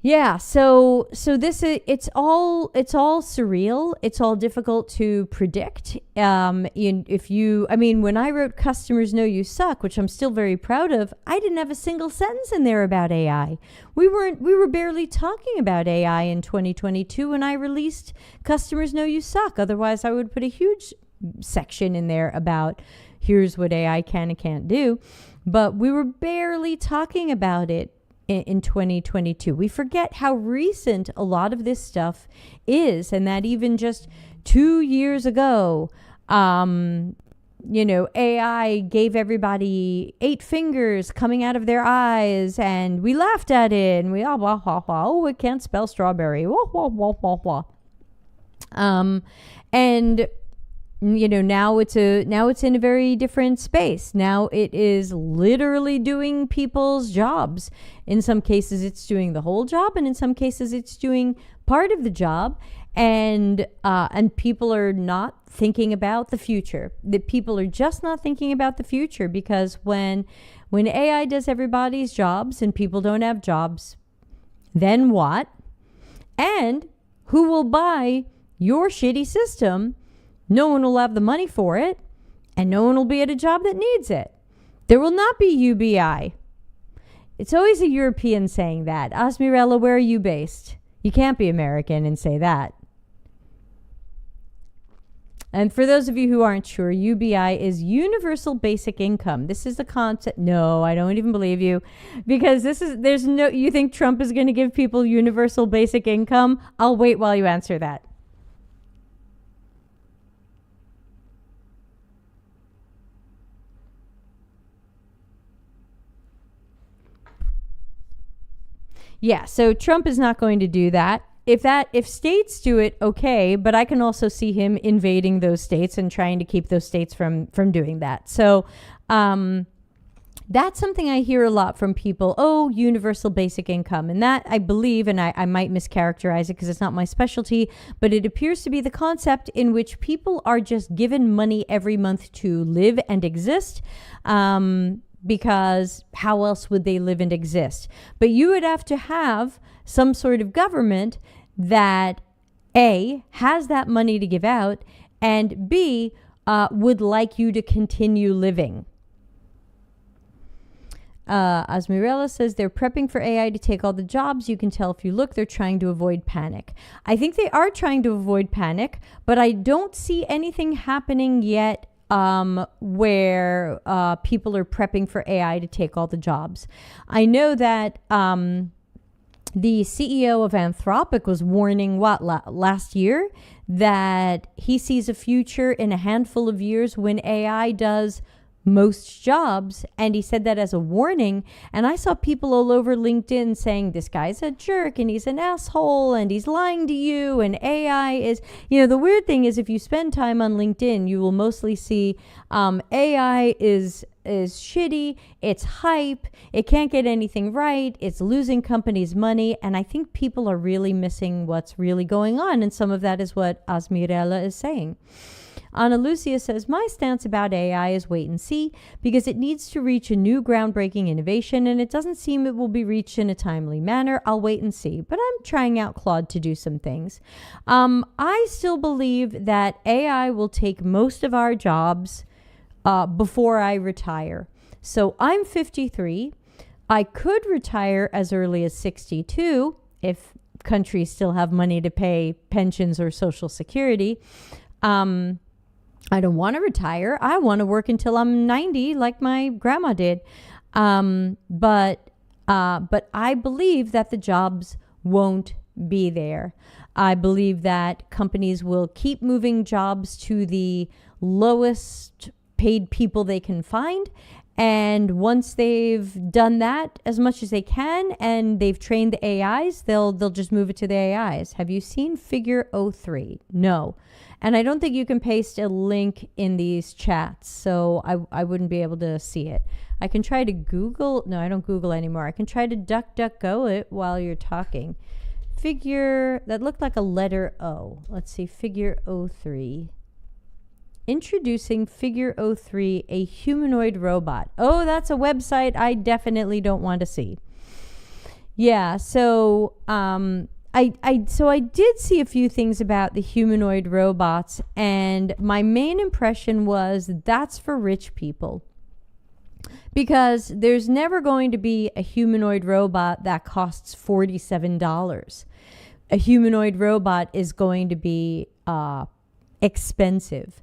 Yeah, so this is it's all surreal. It's all difficult to predict. When I wrote "Customers Know You Suck," which I'm still very proud of, I didn't have a single sentence in there about AI. We were barely talking about AI in 2022 when I released "Customers Know You Suck." Otherwise, I would put a huge section in there about here's what AI can and can't do. But we were barely talking about it in 2022. We forget how recent a lot of this stuff is, and that even just 2 years ago, AI gave everybody 8 fingers coming out of their eyes, and we laughed at it, and we it can't spell strawberry, and now it's in a very different space. Now it is literally doing people's jobs. In some cases, it's doing the whole job, and in some cases, it's doing part of the job. And people are not thinking about the future. That people are just not thinking about the future, because when AI does everybody's jobs and people don't have jobs, then what? And who will buy your shitty system? No one will have the money for it, and no one will be at a job that needs it. There will not be UBI. It's always a European saying that. Asmirella, where are you based? You can't be American and say that. And for those of you who aren't sure, UBI is Universal Basic Income. This is the concept. No, I don't even believe you, because you think Trump is going to give people universal basic income? I'll wait while you answer that. Yeah, so Trump is not going to do that. If states do it, okay, but I can also see him invading those states and trying to keep those states from doing that. So that's something I hear a lot from people. Oh, universal basic income. And that, I believe, and I might mischaracterize it because it's not my specialty, but it appears to be the concept in which people are just given money every month to live and exist. Because how else would they live and exist? But you would have to have some sort of government that A, has that money to give out, and B, would like you to continue living. Asmirella says they're prepping for AI to take all the jobs. You can tell if you look, they're trying to avoid panic. I think they are trying to avoid panic, but I don't see anything happening yet where people are prepping for AI to take all the jobs. I know that the CEO of Anthropic was warning last year that he sees a future in a handful of years when AI does most jobs, and he said that as a warning. And I saw people all over LinkedIn saying this guy's a jerk and he's an asshole and he's lying to you, and AI is, the weird thing is, if you spend time on LinkedIn, you will mostly see AI is shitty, it's hype, it can't get anything right, it's losing companies money. And I think people are really missing what's really going on, and some of that is what Asmirella is saying. Ana Lucia says, my stance about AI is wait and see, because it needs to reach a new groundbreaking innovation, and it doesn't seem it will be reached in a timely manner. I'll wait and see. But I'm trying out Claude to do some things. I still believe that AI will take most of our jobs before I retire. So I'm 53. I could retire as early as 62 if countries still have money to pay pensions or Social Security. I don't want to retire. I want to work until I'm 90 like my grandma did. But I believe that the jobs won't be there. I believe that companies will keep moving jobs to the lowest paid people they can find. And once they've done that as much as they can and they've trained the AIs, they'll just move it to the AIs. Have you seen Figure 03? No. And I don't think you can paste a link in these chats, so I wouldn't be able to see it. I can try to Google. No, I don't Google anymore. I can try to DuckDuckGo it while you're talking. Figure, that looked like a letter O. Let's see, Figure 03. Introducing Figure 03, a humanoid robot. Oh, that's a website I definitely don't want to see. Yeah, so I did see a few things about the humanoid robots, and my main impression was that's for rich people. Because there's never going to be a humanoid robot that costs $47. A humanoid robot is going to be expensive.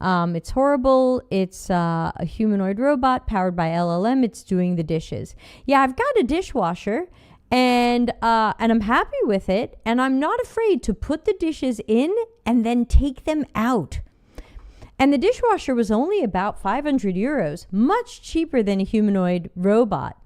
It's horrible. It's a humanoid robot powered by LLM. It's doing the dishes. Yeah, I've got a dishwasher, and I'm happy with it. And I'm not afraid to put the dishes in and then take them out. And the dishwasher was only about 500 euros, much cheaper than a humanoid robot.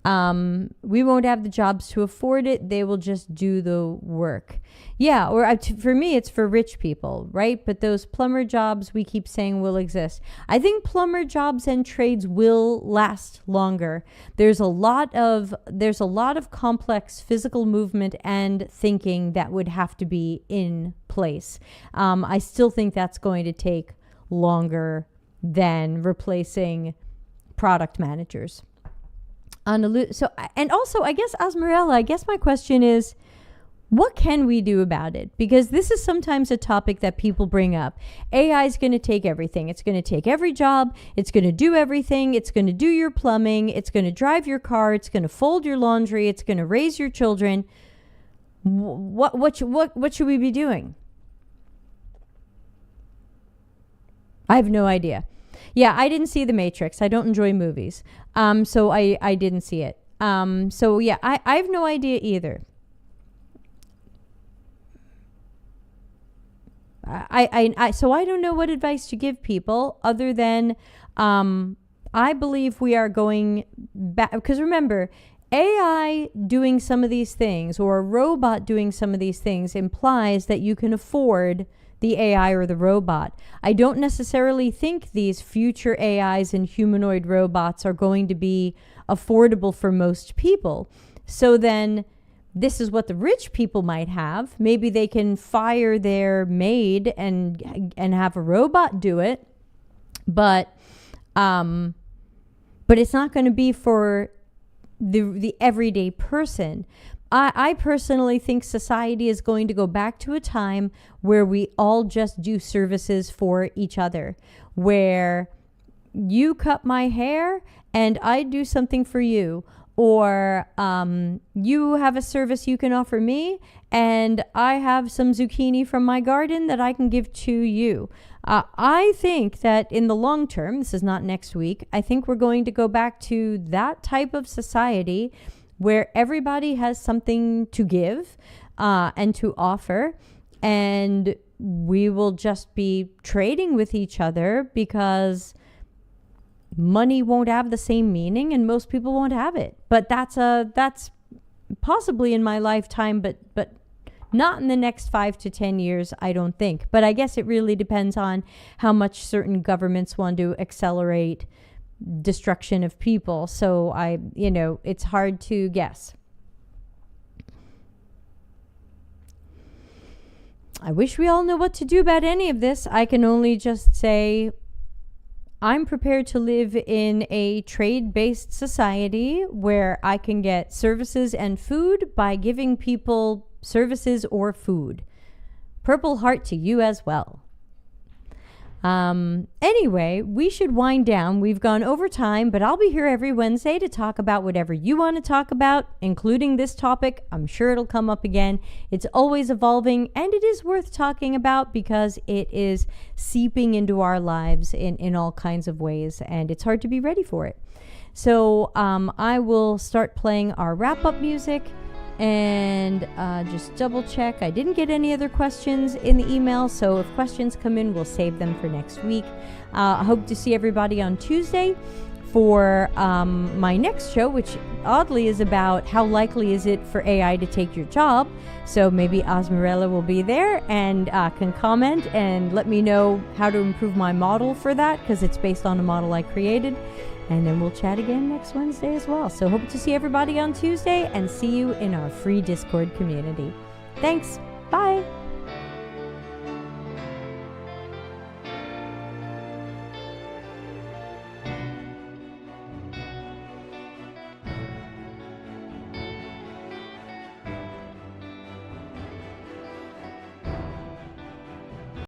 We won't have the jobs to afford it. They will just do the work. Yeah, or for me, it's for rich people, right? But those plumber jobs we keep saying will exist. I think plumber jobs and trades will last longer. There's a lot of complex physical movement and thinking that would have to be in place. I still think that's going to take longer than replacing product managers. So, and also, I guess, Asmarella, I guess my question is, what can we do about it? Because this is sometimes a topic that people bring up. AI is going to take everything. It's going to take every job. It's going to do everything. It's going to do your plumbing. It's going to drive your car. It's going to fold your laundry. It's going to raise your children. What should we be doing? I have no idea. Yeah, I didn't see The Matrix. I don't enjoy movies. So I didn't see it. So yeah, I have no idea either. So I don't know what advice to give people other than I believe we are going back, because remember, AI doing some of these things or a robot doing some of these things implies that you can afford the AI or the robot. I don't necessarily think these future AIs and humanoid robots are going to be affordable for most people. So then this is what the rich people might have. Maybe they can fire their maid and have a robot do it. But it's not going to be for the everyday person. I personally think society is going to go back to a time where we all just do services for each other, where you cut my hair and I do something for you, or you have a service you can offer me and I have some zucchini from my garden that I can give to you. I think that in the long term, this is not next week, I think we're going to go back to that type of society where everybody has something to give and to offer, and we will just be trading with each other because money won't have the same meaning and most people won't have it. But that's possibly in my lifetime, but not in the next 5 to 10 years, I don't think. But I guess it really depends on how much certain governments want to accelerate destruction of people. So it's hard to guess. I wish we all knew what to do about any of this. I can only just say I'm prepared to live in a trade-based society where I can get services and food by giving people services or food. Purple heart to you as well. Anyway, we should wind down. We've gone over time, but I'll be here every Wednesday to talk about whatever you want to talk about, including this topic. I'm sure it'll come up again. It's always evolving, and it is worth talking about because it is seeping into our lives in all kinds of ways, and it's hard to be ready for it. So I will start playing our wrap-up music. And just double check. I didn't get any other questions in the email, so if questions come in, we'll save them for next week. I hope to see everybody on Tuesday for my next show, which oddly is about how likely is it for AI to take your job. So maybe Osmarella will be there and can comment and let me know how to improve my model for that, because it's based on a model I created. And then we'll chat again next Wednesday as well. So hope to see everybody on Tuesday and see you in our free Discord community. Thanks. Bye.